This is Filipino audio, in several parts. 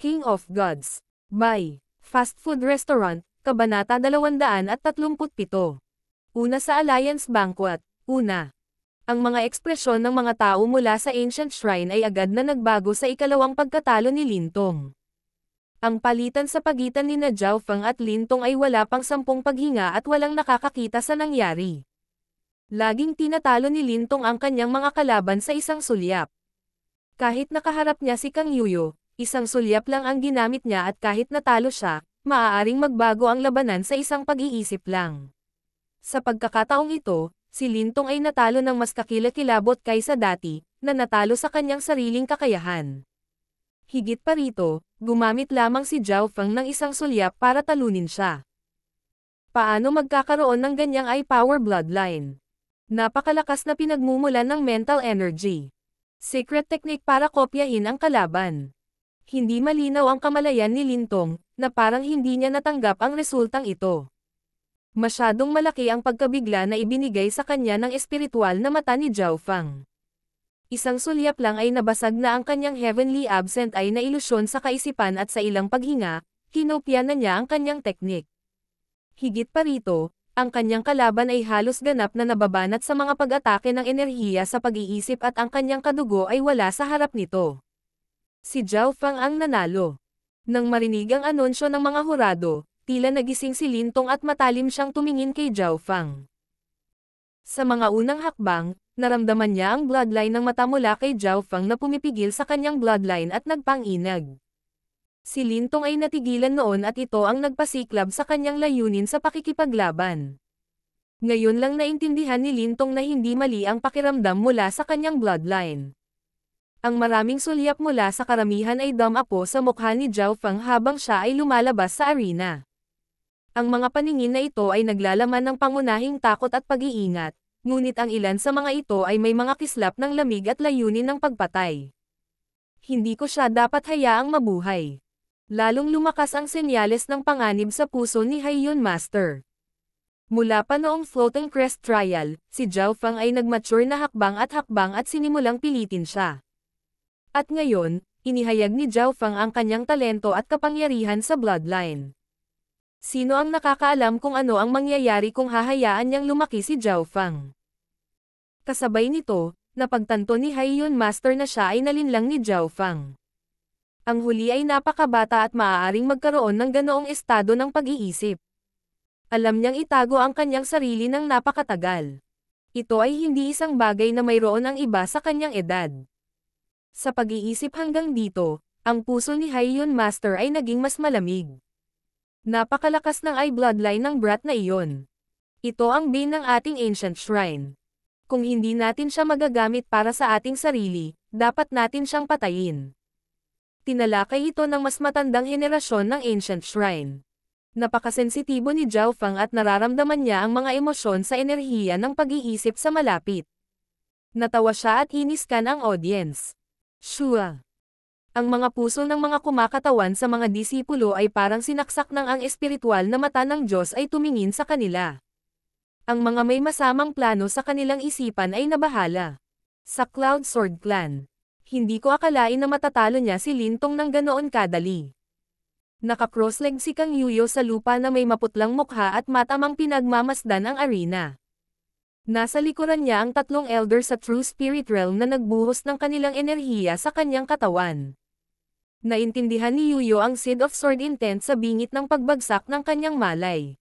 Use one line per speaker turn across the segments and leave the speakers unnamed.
King of Gods. By Fast Food Restaurant, Kabanata 237. Una sa Alliance Banquet. Una. Ang mga ekspresyon ng mga tao mula sa Ancient Shrine ay agad na nagbago sa ikalawang pagkatalo ni Lintong. Ang palitan sa pagitan ni Zhao Feng at Lintong ay wala pang 10 paghinga at walang nakakakita sa nangyari. Laging tinatalo ni Lintong ang kanyang mga kalaban sa isang sulyap. Kahit nakaharap niya si Kang Yuyo, isang sulyap lang ang ginamit niya at kahit natalo siya, maaaring magbago ang labanan sa isang pag-iisip lang. Sa pagkakataong ito, si Lintong ay natalo ng mas kakilakilabot kaysa dati, na natalo sa kanyang sariling kakayahan. Higit pa rito, gumamit lamang si Zhao Feng ng isang sulyap para talunin siya. Paano magkakaroon ng ganyang eye-power bloodline? Napakalakas na pinagmumulan ng mental energy. Secret technique para kopyahin ang kalaban. Hindi malinaw ang kamalayan ni Lintong, na parang hindi niya natanggap ang resultang ito. Masyadong malaki ang pagkabigla na ibinigay sa kanya ng espiritual na mata ni Zhao Feng. Isang sulyap lang ay nabasag na ang kanyang heavenly absent eye na ilusyon sa kaisipan at sa ilang paghinga, kinopya na niya ang kanyang teknik. Higit pa rito, ang kanyang kalaban ay halos ganap na nababanat sa mga pag-atake ng enerhiya sa pag-iisip at ang kanyang kadugo ay wala sa harap nito. Si Zhao Feng ang nanalo. Nang marinig ang anunsyo ng mga hurado, tila nagising si Lintong at matalim siyang tumingin kay Zhao Feng. Sa mga unang hakbang, naramdaman niya ang bloodline ng mata mula kay Zhao Feng na pumipigil sa kanyang bloodline at nagpang-inag. Si Lintong ay natigilan noon at ito ang nagpasiklab sa kanyang layunin sa pakikipaglaban. Ngayon lang naintindihan ni Lintong na hindi mali ang pakiramdam mula sa kanyang bloodline. Ang maraming sulyap mula sa karamihan ay dumapo sa mukha ni Zhao Feng habang siya ay lumalabas sa arena. Ang mga paningin na ito ay naglalaman ng pangunahing takot at pag-iingat, ngunit ang ilan sa mga ito ay may mga kislap ng lamig at layunin ng pagpatay. Hindi ko siya dapat hayaang mabuhay. Lalong lumakas ang senyales ng panganib sa puso ni Haiyun Master. Mula pa noong Floating Crest Trial, si Zhao Feng ay nagmature na hakbang at sinimulang pilitin siya. At ngayon, inihayag ni Zhao Feng ang kanyang talento at kapangyarihan sa bloodline. Sino ang nakakaalam kung ano ang mangyayari kung hahayaan niyang lumaki si Zhao Feng? Kasabay nito, napagtanto ni Haiyun Master na siya ay nalinlang ni Zhao Feng. Ang huli ay napakabata at maaaring magkaroon ng ganoong estado ng pag-iisip. Alam niyang itago ang kanyang sarili ng napakatagal. Ito ay hindi isang bagay na mayroon ang iba sa kanyang edad. Sa pag-iisip hanggang dito, ang puso ni Haiyun Master ay naging mas malamig. Napakalakas ng eye bloodline ng brat na iyon. Ito ang bane ng ating Ancient Shrine. Kung hindi natin siya magagamit para sa ating sarili, dapat natin siyang patayin. Tinalakay ito ng mas matandang henerasyon ng Ancient Shrine. Napakasensitibo ni Zhao Feng at nararamdaman niya ang mga emosyon sa enerhiya ng pag-iisip sa malapit. Natawa siya at hiniskan ang audience. Shua. Ang mga puso ng mga kumakatawan sa mga disipulo ay parang sinaksak ng ang espiritual na mata ng Diyos ay tumingin sa kanila. Ang mga may masamang plano sa kanilang isipan ay nabahala. Sa Cloud Sword Clan. Hindi ko akalain na matatalo niya si Lintong ng ganoon kadali. Naka-crossleg si Kang Yuyo sa lupa na may maputlang mukha at matamang pinagmamasdan ang arena. Nasa likuran niya ang 3 elder sa True Spirit Realm na nagbuhos ng kanilang enerhiya sa kanyang katawan. Naintindihan ni Yuyo ang Seed of Sword intent sa bingit ng pagbagsak ng kanyang malay.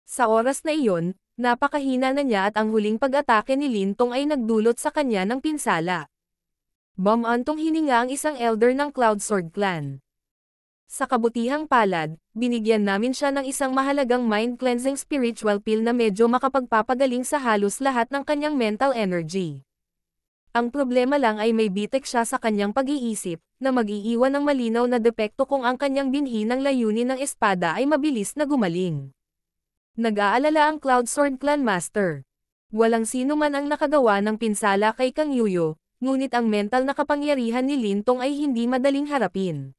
Sa oras na iyon, napakahina na niya at ang huling pag-atake ni Lintong ay nagdulot sa kanya ng pinsala. Bumantong hininga ang isang elder ng Cloud Sword Clan. Sa kabutihang palad, binigyan namin siya ng isang mahalagang mind-cleansing spiritual pill na medyo makapagpapagaling sa halos lahat ng kanyang mental energy. Ang problema lang ay may bitek siya sa kanyang pag-iisip, na mag-iiwan ng malinaw na depekto kung ang kanyang binhi ng layunin ng espada ay mabilis na gumaling. Nag-aalala ang Cloud Sword Clan Master. Walang sino man ang nakagawa ng pinsala kay Kang Yuyo, ngunit ang mental na kapangyarihan ni Lintong ay hindi madaling harapin.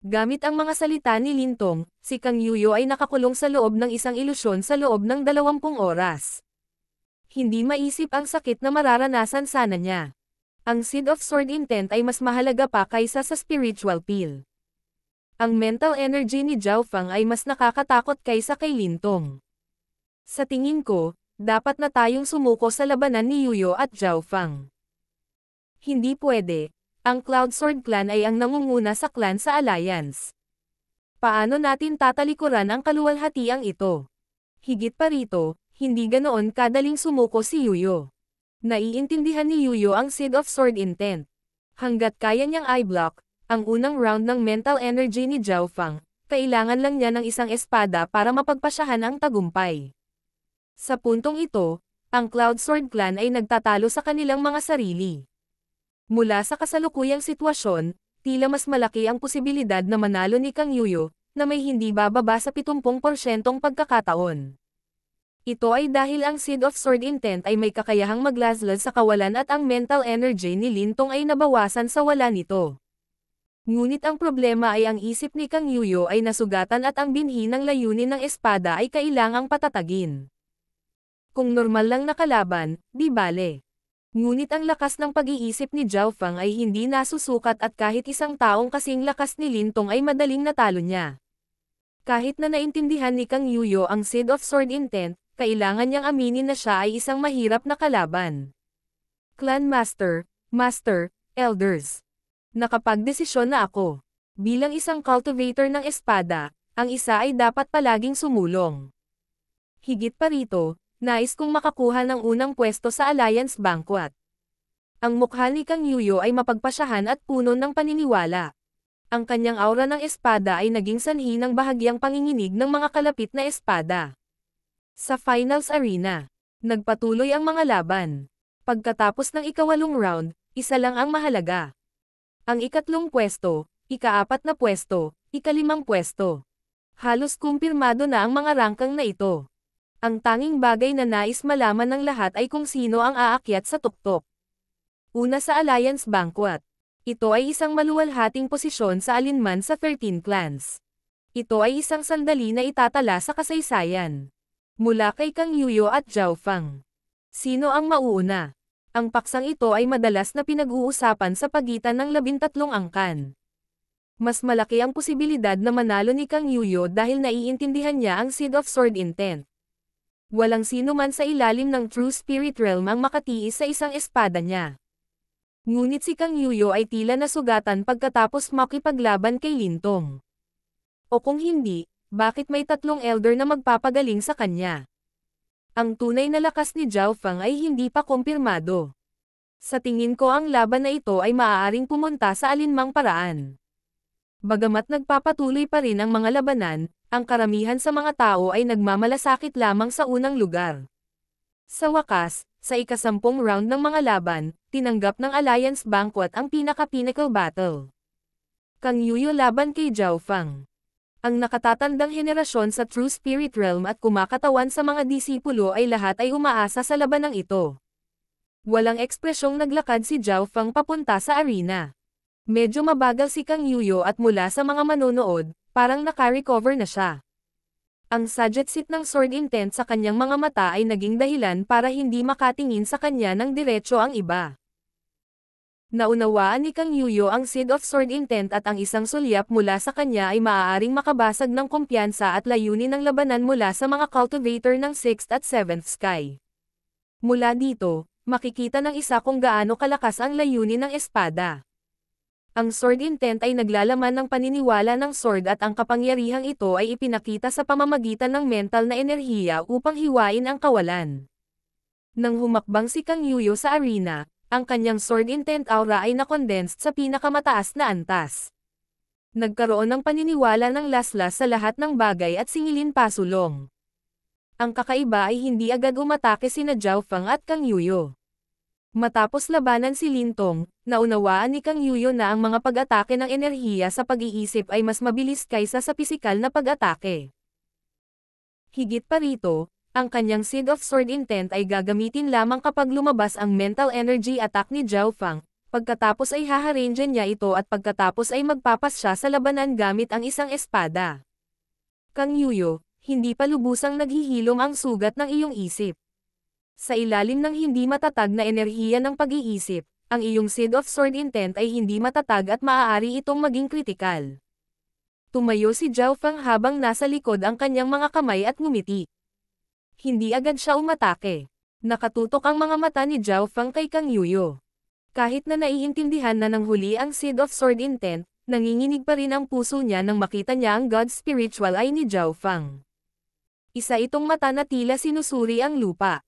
Gamit ang mga salita ni Lintong, si Kang Yuyo ay nakakulong sa loob ng isang ilusyon sa loob ng 20 oras. Hindi maisip ang sakit na mararanasan sana niya. Ang Seed of Sword intent ay mas mahalaga pa kaysa sa spiritual pill. Ang mental energy ni Zhao Fang ay mas nakakatakot kaysa kay Lintong. Sa tingin ko, dapat na tayong sumuko sa labanan ni Yuyo at Zhao Fang. Hindi pwede. Ang Cloud Sword Clan ay ang nangunguna sa clan sa Alliance. Paano natin tatalikuran ang kaluwalhatiang ito? Higit pa rito, hindi ganoon kadaling sumuko si Yuyo. Naiintindihan ni Yuyo ang Seed of Sword Intent. Hanggat kaya niyang i-block ang unang round ng mental energy ni Zhao Fang, kailangan lang niya ng isang espada para mapagpasyahan ang tagumpay. Sa puntong ito, ang Cloud Sword Clan ay nagtatalo sa kanilang mga sarili. Mula sa kasalukuyang sitwasyon, tila mas malaki ang posibilidad na manalo ni Kang Yuyo, na may hindi bababa sa 70% pagkakataon. Ito ay dahil ang Seed of Sword Intent ay may kakayahang maglaslad sa kawalan at ang mental energy ni Lintong ay nabawasan sa wala nito. Ngunit ang problema ay ang isip ni Kang Yuyo ay nasugatan at ang binhi ng layunin ng espada ay kailangang patatagin. Kung normal lang na kalaban, di bale. Ngunit ang lakas ng pag-iisip ni Zhao Fang ay hindi nasusukat at kahit isang taong kasing lakas ni Lintong ay madaling natalo niya. Kahit na naintindihan ni Kang Yuyo ang Seed of Sword Intent, kailangan niyang aminin na siya ay isang mahirap na kalaban. Clan Master, Master, Elders. Nakapagdesisyon na ako. Bilang isang cultivator ng espada, ang isa ay dapat palaging sumulong. Higit pa rito, nais kong makakuha ng unang pwesto sa Alliance Banquet. Ang mukha ni Kang Yuyo ay mapagpasyahan at puno ng paniniwala. Ang kanyang aura ng espada ay naging sanhi ng bahagyang panginginig ng mga kalapit na espada. Sa Finals Arena, nagpatuloy ang mga laban. Pagkatapos ng ika-8 round, isa lang ang mahalaga. Ang ika-3 pwesto, ika-4 na pwesto, ika-5 pwesto. Halos kumpirmado na ang mga rangkang na ito. Ang tanging bagay na nais malaman ng lahat ay kung sino ang aakyat sa tuktok. Una sa Alliance Banquet. Ito ay isang maluwalhating posisyon sa alinman sa 13 clans. Ito ay isang sandali na itatala sa kasaysayan. Mula kay Kang Yuyo at Zhao Fang. Sino ang mauuna? Ang paksang ito ay madalas na pinag-uusapan sa pagitan ng 13 angkan. Mas malaki ang posibilidad na manalo ni Kang Yuyo dahil naiintindihan niya ang Seed of Sword Intent. Walang sino man sa ilalim ng True Spirit Realm ang makatiis sa isang espada niya. Ngunit si Kang Yuyo ay tila nasugatan pagkatapos makipaglaban kay Lintong. O kung hindi, bakit may 3 elder na magpapagaling sa kanya? Ang tunay na lakas ni Zhao Fang ay hindi pa kumpirmado. Sa tingin ko ang laban na ito ay maaaring pumunta sa alinmang paraan. Bagamat nagpapatuloy pa rin ang mga labanan, ang karamihan sa mga tao ay nagmamalasakit lamang sa unang lugar. Sa wakas, sa ika-10 round ng mga laban, tinanggap ng Alliance Banquet ang pinaka-pinnacle battle. Kang Yuyo laban kay Zhao Fang. Ang nakatatandang henerasyon sa True Spirit Realm at kumakatawan sa mga disipulo ay lahat ay umaasa sa labanang ito. Walang ekspresyong naglakad si Zhao Fang papunta sa arena. Medyo mabagal si Kang Yuyo at mula sa mga manonood, parang naka-recover na siya. Ang Sagetsit ng Sword Intent sa kanyang mga mata ay naging dahilan para hindi makatingin sa kanya ng diretso ang iba. Naunawaan ni Kang Yuyo ang Seed of Sword Intent at ang isang sulyap mula sa kanya ay maaaring makabasag ng kumpiyansa at layunin ng labanan mula sa mga cultivator ng 6th at 7th Sky. Mula dito, makikita ng isa kung gaano kalakas ang layunin ng espada. Ang Sword Intent ay naglalaman ng paniniwala ng sword at ang kapangyarihang ito ay ipinakita sa pamamagitan ng mental na enerhiya upang hiwain ang kawalan. Nang humakbang si Kang Yuyo sa arena, ang kanyang Sword Intent aura ay nakondensed sa pinakamataas na antas. Nagkaroon ng paniniwala ng laslas sa lahat ng bagay at singilin pasulong. Ang kakaiba ay hindi agad umatake sina Zhao Fang at Kang Yuyo. Matapos labanan si Lintong, naunawaan ni Kang Yuyo na ang mga pag-atake ng enerhiya sa pag-iisip ay mas mabilis kaysa sa pisikal na pag-atake. Higit pa rito, ang kanyang Seed of Sword Intent ay gagamitin lamang kapag lumabas ang mental energy attack ni Zhao Fang, pagkatapos ay haharange niya ito at pagkatapos ay magpapas siya sa labanan gamit ang isang espada. Kang Yuyo, hindi pa lubusang naghihilom ang sugat ng iyong isip. Sa ilalim ng hindi matatag na enerhiya ng pag-iisip, ang iyong Seed of Sword Intent ay hindi matatag at maaari itong maging kritikal. Tumayo si Zhao Fang habang nasa likod ang kanyang mga kamay at ngumiti. Hindi agad siya umatake. Nakatutok ang mga mata ni Zhao Fang kay Kang Yuyo. Kahit na naiintindihan na ng huli ang Seed of Sword Intent, nanginginig pa rin ang puso niya nang makita niya ang God's Spiritual Eye ni Zhao Fang. Isa itong mata na tila sinusuri ang lupa.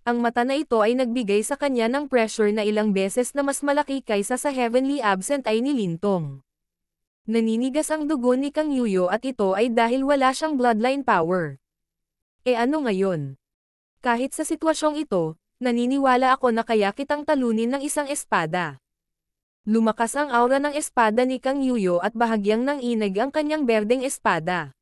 Ang mata na ito ay nagbigay sa kanya ng pressure na ilang beses na mas malaki kaysa sa Heavenly Absent Eye ni Lintong. Naninigas ang dugo ni Kang Yuyo at ito ay dahil wala siyang bloodline power. Ano ngayon? Kahit sa sitwasyong ito, naniniwala ako na kaya kitang talunin ng isang espada. Lumakas ang aura ng espada ni Kang Yuyo at bahagyang nanginag ang kanyang berdeng espada.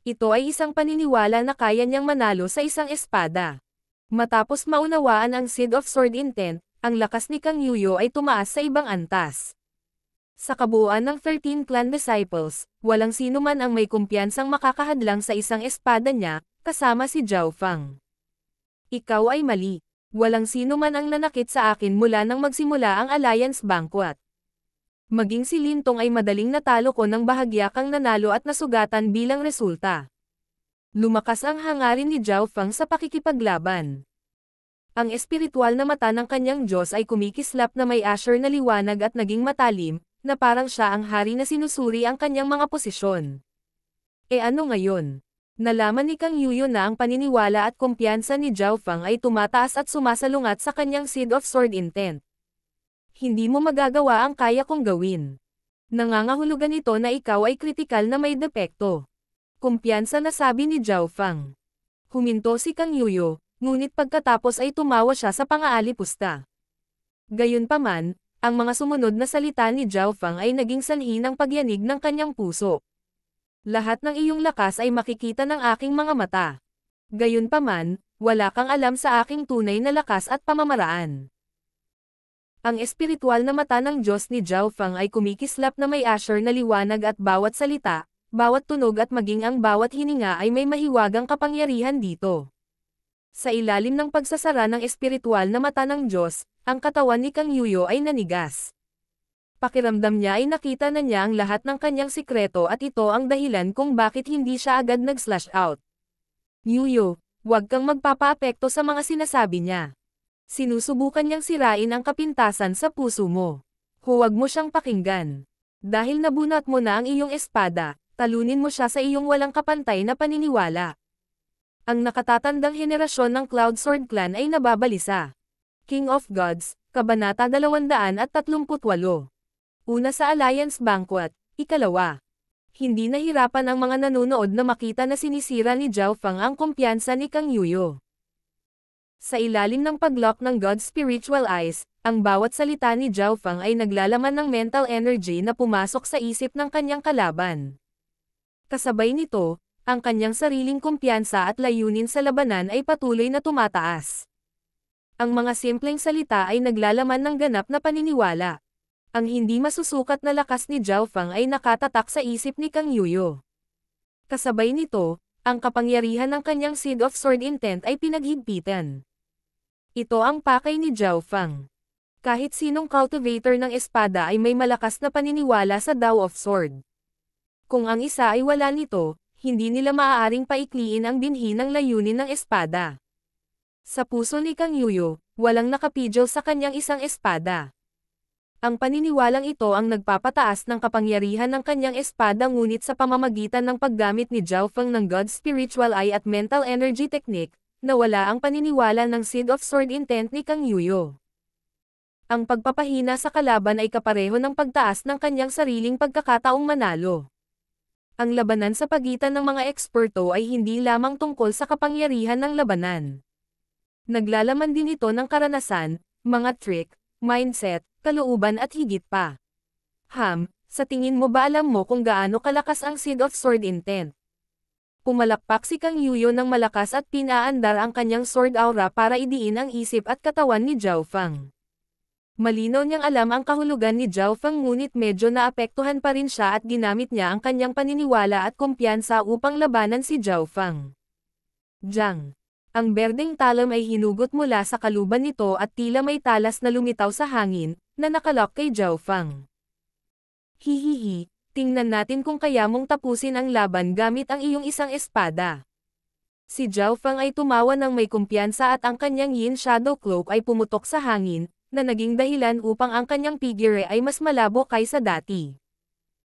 Ito ay isang paniniwala na kaya niyang manalo sa isang espada. Matapos maunawaan ang Seed of Sword Intent, ang lakas ni Kang Yuyo ay tumaas sa ibang antas. Sa kabuuan ng 13 clan disciples, walang sino man ang may kumpiyansang makakahadlang sa isang espada niya, kasama si Zhao Fang. Ikaw ay mali. Walang sino man ang nanakit sa akin mula nang magsimula ang Alliance Banquet. Maging si Lintong ay madaling natalo ko ng bahagya kang nanalo at nasugatan bilang resulta. Lumakas ang hangarin ni Zhao Fang sa pakikipaglaban. Ang espiritual na mata ng kanyang Diyos ay kumikislap na may asher na liwanag at naging matalim, na parang siya ang hari na sinusuri ang kanyang mga posisyon. Ano ngayon? Nalaman ni Kang Yuyo na ang paniniwala at kumpiyansa ni Zhao Fang ay tumataas at sumasalungat sa kanyang Seed of Sword Intent. Hindi mo magagawa ang kaya kong gawin. Nangangahulugan ito na ikaw ay kritikal na may depekto. Kumpiyansa na sabi ni Zhao Fang. Huminto si Kang Yuyo, ngunit pagkatapos ay tumawa siya sa pangaalipusta. Gayunpaman, ang mga sumunod na salita ni Zhao Fang ay naging sanhi ng pagyanig ng kanyang puso. Lahat ng iyong lakas ay makikita ng aking mga mata. Gayunpaman, wala kang alam sa aking tunay na lakas at pamamaraan. Ang espiritual na mata ng Diyos ni Zhao Fang ay kumikislap na may asher na liwanag at bawat salita, bawat tunog at maging ang bawat hininga ay may mahiwagang kapangyarihan dito. Sa ilalim ng pagsasara ng espiritual na mata ng Diyos, ang katawan ni Kang Yuyo ay nanigas. Pakiramdam niya ay nakita na niya ang lahat ng kanyang sikreto at ito ang dahilan kung bakit hindi siya agad nag-slash out. Yuyo, huwag kang magpapaapekto sa mga sinasabi niya. Sinusubukan niyang sirain ang kapintasan sa puso mo. Huwag mo siyang pakinggan. Dahil nabunot mo na ang iyong espada, talunin mo siya sa iyong walang kapantay na paniniwala. Ang nakatatandang henerasyon ng Cloud Sword Clan ay nababalisa. King of Gods, Kabanata 238. Una sa Alliance Banquet, ikalawa. Hindi nahirapan ang mga nanonood na makita na sinisira ni Zhao Fang ang kumpiyansa ni Kang Yuyo. Sa ilalim ng paglock ng God's Spiritual Eyes, ang bawat salita ni Zhao Fang ay naglalaman ng mental energy na pumasok sa isip ng kanyang kalaban. Kasabay nito, ang kanyang sariling kumpiyansa at layunin sa labanan ay patuloy na tumataas. Ang mga simpleng salita ay naglalaman ng ganap na paniniwala. Ang hindi masusukat na lakas ni Zhao Fang ay nakatatak sa isip ni Kang Yuyo. Kasabay nito, ang kapangyarihan ng kanyang Seed of Sword Intent ay pinaghigpitan. Ito ang pakay ni Zhao Fang. Kahit sinong cultivator ng espada ay may malakas na paniniwala sa Tao of Sword. Kung ang isa ay wala nito, hindi nila maaaring paikliin ang binhi ng layunin ng espada. Sa puso ni Kang Yuyo, walang nakapidyo sa kanyang isang espada. Ang paniniwalang ito ang nagpapataas ng kapangyarihan ng kanyang espada ngunit sa pamamagitan ng paggamit ni Zhao Fang ng God's Spiritual Eye at Mental Energy Technique, nawala ang paniniwala ng Seed of Sword Intent ni Kang Yuyo. Ang pagpapahina sa kalaban ay kapareho ng pagtaas ng kanyang sariling pagkakataong manalo. Ang labanan sa pagitan ng mga eksperto ay hindi lamang tungkol sa kapangyarihan ng labanan. Naglalaman din ito ng karanasan, mga trick, mindset, kalooban at higit pa. Sa tingin mo ba alam mo kung gaano kalakas ang Seed of Sword Intent? Pumalakpak si Kang Yuyo ng malakas at pinaandar ang kanyang sword aura para idiin ang isip at katawan ni Zhao Fang. Malinaw niyang alam ang kahulugan ni Zhao Fang ngunit medyo naapektuhan pa rin siya at ginamit niya ang kanyang paniniwala at kumpiyansa upang labanan si Zhao Fang. Jang. Ang berdeng talam ay hinugot mula sa kaluban nito at tila may talas na lumitaw sa hangin, na nakalok kay Zhao Fang. Hihihi, Tingnan natin kung kaya mong tapusin ang laban gamit ang iyong isang espada. Si Zhao Feng ay tumawa ng may kumpiyansa at ang kanyang Yin Shadow Cloak ay pumutok sa hangin, na naging dahilan upang ang kanyang figure ay mas malabo kaysa dati.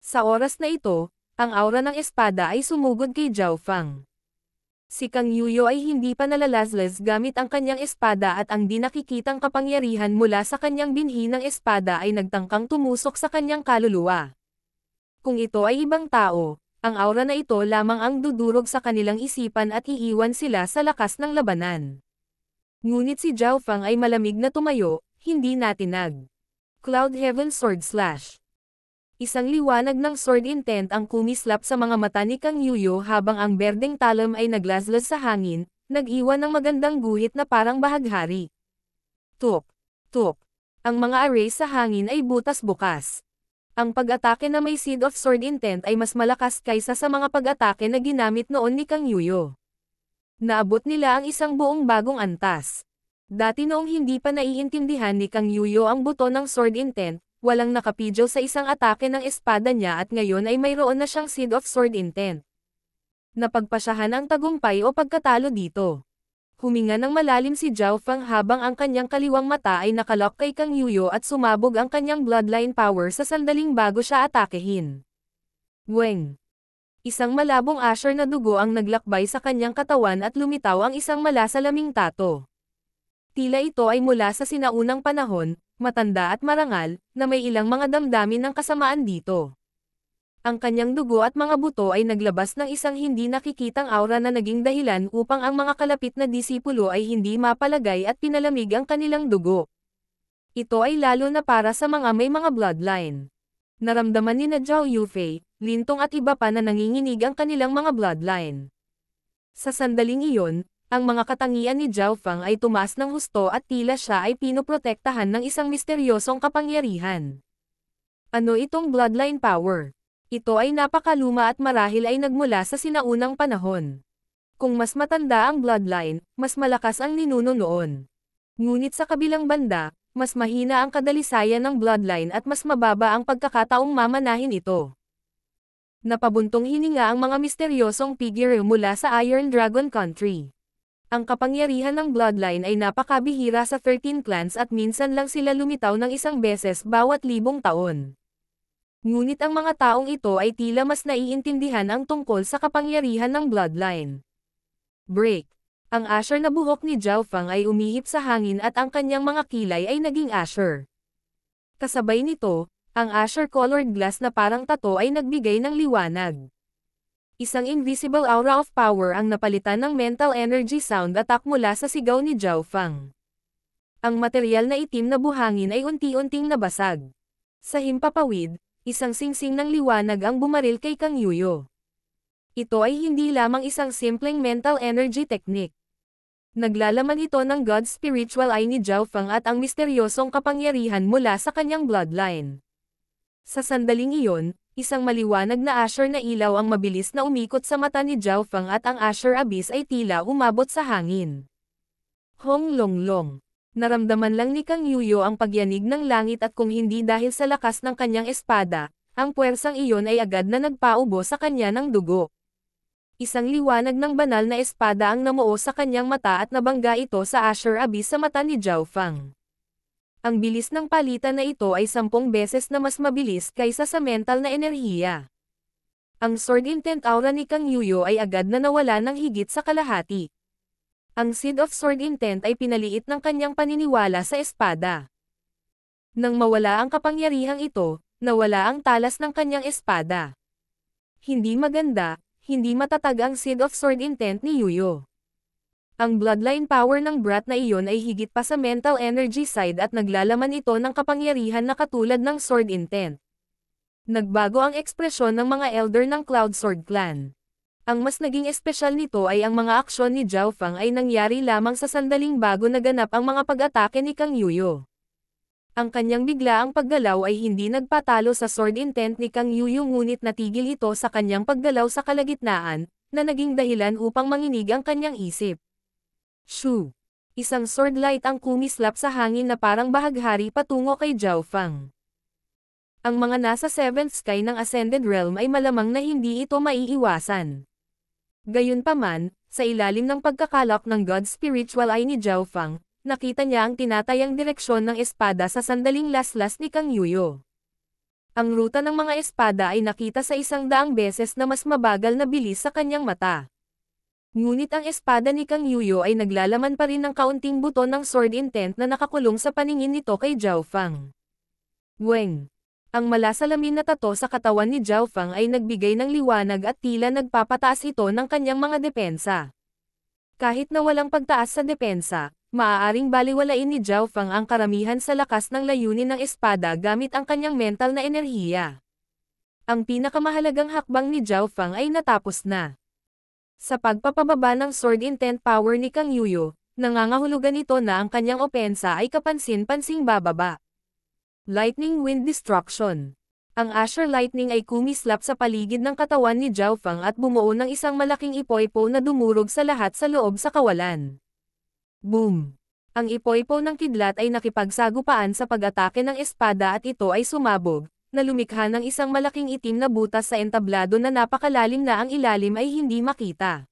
Sa oras na ito, ang aura ng espada ay sumugod kay Zhao Feng. Si Kang Yuyo ay hindi pa nalalaslas gamit ang kanyang espada at ang di nakikitang kapangyarihan mula sa kanyang binhi ng espada ay nagtangkang tumusok sa kanyang kaluluwa. Kung ito ay ibang tao, ang aura na ito lamang ang dudurog sa kanilang isipan at iiwan sila sa lakas ng labanan. Ngunit si Zhao Feng ay malamig na tumayo, hindi natinag. Cloud Heaven Sword Slash. Isang liwanag ng sword intent ang kumislap sa mga mata ni Kang Yuyo habang ang berdeng talam ay naglaslas sa hangin, nag-iwan ng magandang guhit na parang bahaghari. Tuk! Tuk! Ang mga array sa hangin ay butas-bukas. Ang pag-atake na may Seed of Sword Intent ay mas malakas kaysa sa mga pag-atake na ginamit noon ni Kang Yuyo. Naabot nila ang isang buong bagong antas. Dati noong hindi pa naiintindihan ni Kang Yuyo ang buto ng Sword Intent, walang nakapidyo sa isang atake ng espada niya at ngayon ay mayroon na siyang Seed of Sword Intent. Napagpasyahan ang tagumpay o pagkatalo dito. Huminga ng malalim si Zhao Feng habang ang kanyang kaliwang mata ay nakalock kay Kang Yuyo at sumabog ang kanyang bloodline power sa sandaling bago siya atakehin. Weng! Isang malabong asher na dugo ang naglakbay sa kanyang katawan at lumitaw ang isang malasalaming tato. Tila ito ay mula sa sinaunang panahon, matanda at marangal, na may ilang mga damdamin ng kasamaan dito. Ang kanyang dugo at mga buto ay naglabas ng isang hindi nakikitang aura na naging dahilan upang ang mga kalapit na disipulo ay hindi mapalagay at pinalamig ang kanilang dugo. Ito ay lalo na para sa mga may mga bloodline. Naramdaman ni na Zhao Yufei, Lintong at iba pa na nanginginig ang kanilang mga bloodline. Sa sandaling iyon, ang mga katangian ni Zhao Feng ay tumaas ng husto at tila siya ay pinoprotektahan ng isang misteryosong kapangyarihan. Ano itong bloodline power? Ito ay napakaluma at marahil ay nagmula sa sinaunang panahon. Kung mas matanda ang bloodline, mas malakas ang ninuno noon. Ngunit sa kabilang banda, mas mahina ang kadalisayan ng bloodline at mas mababa ang pagkakataong mamanahin ito. Napabuntong hininga ang mga misteryosong figure mula sa Iron Dragon Country. Ang kapangyarihan ng bloodline ay napakabihira sa 13 clans at minsan lang sila lumitaw ng isang beses bawat 1,000 taon. Ngunit ang mga taong ito ay tila mas naiintindihan ang tungkol sa kapangyarihan ng bloodline. Break. Ang asher na buhok ni Zhao Feng ay umihip sa hangin at ang kanyang mga kilay ay naging asher. Kasabay nito, ang asher-colored glass na parang tato ay nagbigay ng liwanag. Isang invisible aura of power ang napalitan ng mental energy sound attack mula sa sigaw ni Zhao Feng. Ang material na itim na buhangin ay unti-unting nabasag. Sa himpapawid, isang singsing ng liwanag ang bumaril kay Kang Yuyo. Ito ay hindi lamang isang simpleng mental energy technique. Naglalaman ito ng God's spiritual eye ni Zhao Feng at ang misteryosong kapangyarihan mula sa kanyang bloodline. Sa sandaling iyon, isang maliwanag na asher na ilaw ang mabilis na umikot sa mata ni Zhao Feng at ang asher abyss ay tila umabot sa hangin. Hong Long Long. Naramdaman lang ni Kang Yuyo ang pagyanig ng langit at kung hindi dahil sa lakas ng kanyang espada, ang puwersang iyon ay agad na nagpaubo sa kanya ng dugo. Isang liwanag ng banal na espada ang namuo sa kanyang mata at nabangga ito sa Asher Abyss sa mata ni Zhao Feng. Ang bilis ng palitan na ito ay 10 beses na mas mabilis kaysa sa mental na enerhiya. Ang sword intent aura ni Kang Yuyo ay agad na nawala ng higit sa kalahati. Ang Seed of Sword Intent ay pinaliit ng kanyang paniniwala sa espada. Nang mawala ang kapangyarihang ito, nawala ang talas ng kanyang espada. Hindi maganda, hindi matatag ang Seed of Sword Intent ni Yuyo. Ang bloodline power ng brat na iyon ay higit pa sa mental energy side at naglalaman ito ng kapangyarihan na katulad ng Sword Intent. Nagbago ang ekspresyon ng mga elder ng Cloud Sword Clan. Ang mas naging espesyal nito ay ang mga aksyon ni Zhao Feng ay nangyari lamang sa sandaling bago naganap ang mga pag-atake ni Kang Yuyo. Ang kanyang biglaang paggalaw ay hindi nagpatalo sa sword intent ni Kang Yuyo ngunit natigil ito sa kanyang paggalaw sa kalagitnaan, na naging dahilan upang manginig ang kanyang isip. Shoo! Isang sword light ang kumislap sa hangin na parang bahaghari patungo kay Zhao Feng. Ang mga nasa 7th sky ng Ascended Realm ay malamang na hindi ito maiiwasan. Gayunpaman, sa ilalim ng pagkakalak ng God's spiritual eye ni Zhao Fang, nakita niya ang tinatayang direksyon ng espada sa sandaling laslas ni Kang Yuyo. Ang ruta ng mga espada ay nakita sa 100 beses na mas mabagal na bilis sa kanyang mata. Ngunit ang espada ni Kang Yuyo ay naglalaman pa rin ng kaunting buto ng sword intent na nakakulong sa paningin nito kay Zhao Fang. Weng. Ang malasalamin na tato sa katawan ni Zhao Fang ay nagbigay ng liwanag at tila nagpapataas ito ng kanyang mga depensa. Kahit na walang pagtaas sa depensa, maaaring baliwalain ni Zhao Fang ang karamihan sa lakas ng layunin ng espada gamit ang kanyang mental na enerhiya. Ang pinakamahalagang hakbang ni Zhao Fang ay natapos na. Sa pagpapababa ng sword intent power ni Kang Yuyo, nangangahulugan ito na ang kanyang opensa ay kapansin-pansing bababa. Lightning Wind Destruction. Ang Asher Lightning ay kumislap sa paligid ng katawan ni Zhao Fang at bumuo ng isang malaking ipoipo na dumurog sa lahat sa loob sa kawalan. Boom! Ang ipoipo ng kidlat ay nakipagsagupaan sa pag-atake ng espada at ito ay sumabog, na lumikha ng isang malaking itim na butas sa entablado na napakalalim na ang ilalim ay hindi makita.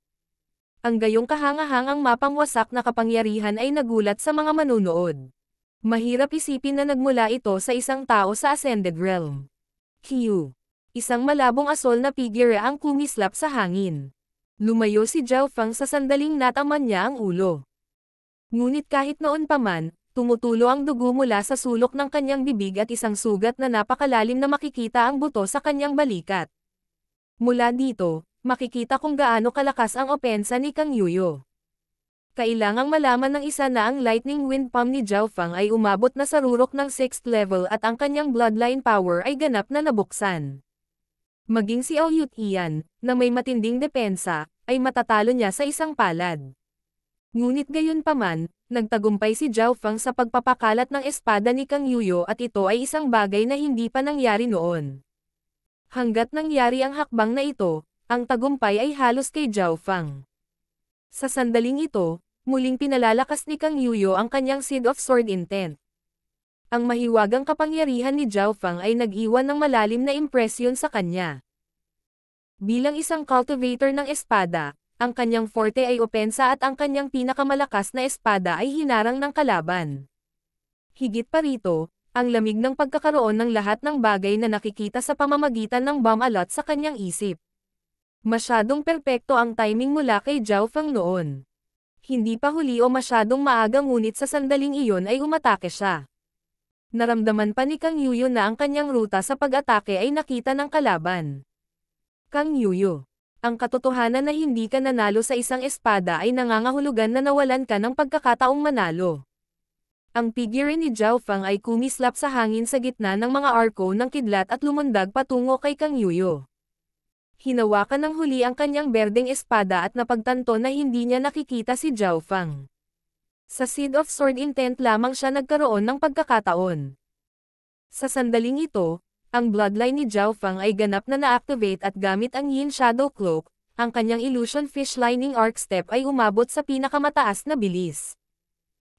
Ang gayong kahangahangang mapangwasak na kapangyarihan ay nagulat sa mga manunood. Mahirap isipin na nagmula ito sa isang tao sa Ascended Realm. Q. Isang malabong asol na figure ang kumislap sa hangin. Lumayo si Zhao Fang sa sandaling nataman niya ang ulo. Ngunit kahit noon pa man, tumutulo ang dugo mula sa sulok ng kanyang bibig at isang sugat na napakalalim na makikita ang buto sa kanyang balikat. Mula dito, makikita kung gaano kalakas ang opensa ni Kang Yuyo. Kailangang malaman ng isa na ang Lightning Wind Palm ni Zhao Fang ay umabot na sa rurok ng 6th level at ang kanyang bloodline power ay ganap na nabuksan. Maging si Ouyut Ian, na may matinding depensa, ay matatalo niya sa isang palad. Ngunit gayunpaman, nagtagumpay si Zhao Fang sa pagpapakalat ng espada ni Kang Yuyo at ito ay isang bagay na hindi pa nangyari noon. Hanggat nangyari ang hakbang na ito, ang tagumpay ay halos kay Zhao Fang. Sa sandaling ito, muling pinalalakas ni Kang Yuyo ang kanyang Seed of Sword Intent. Ang mahiwagang kapangyarihan ni Zhao Fang ay nag-iwan ng malalim na impresyon sa kanya. Bilang isang cultivator ng espada, ang kanyang forte ay opensa at ang kanyang pinakamalakas na espada ay hinarang ng kalaban. Higit pa rito, ang lamig ng pagkakaroon ng lahat ng bagay na nakikita sa pamamagitan ng bomb alot sa kanyang isip. Masyadong perpekto ang timing mula kay Zhao Fang noon. Hindi pa huli o masyadong maaga ngunit sa sandaling iyon ay umatake siya. Naramdaman pa ni Kang Yuyo na ang kanyang ruta sa pag-atake ay nakita ng kalaban. Kang Yuyo. Ang katotohanan na hindi ka nanalo sa isang espada ay nangangahulugan na nawalan ka ng pagkakataong manalo. Ang figure ni Zhao Fang ay kumislap sa hangin sa gitna ng mga arko ng kidlat at lumundag patungo kay Kang Yuyo. Hinawakan ng huli ang kanyang berdeng espada at napagtanto na hindi niya nakikita si Zhao Fang. Sa Seed of Sword Intent lamang siya nagkaroon ng pagkakataon. Sa sandaling ito, ang bloodline ni Zhao Fang ay ganap na na-activate at gamit ang Yin Shadow Cloak, ang kanyang Illusion Fish Lining Arc Step ay umabot sa pinakamataas na bilis.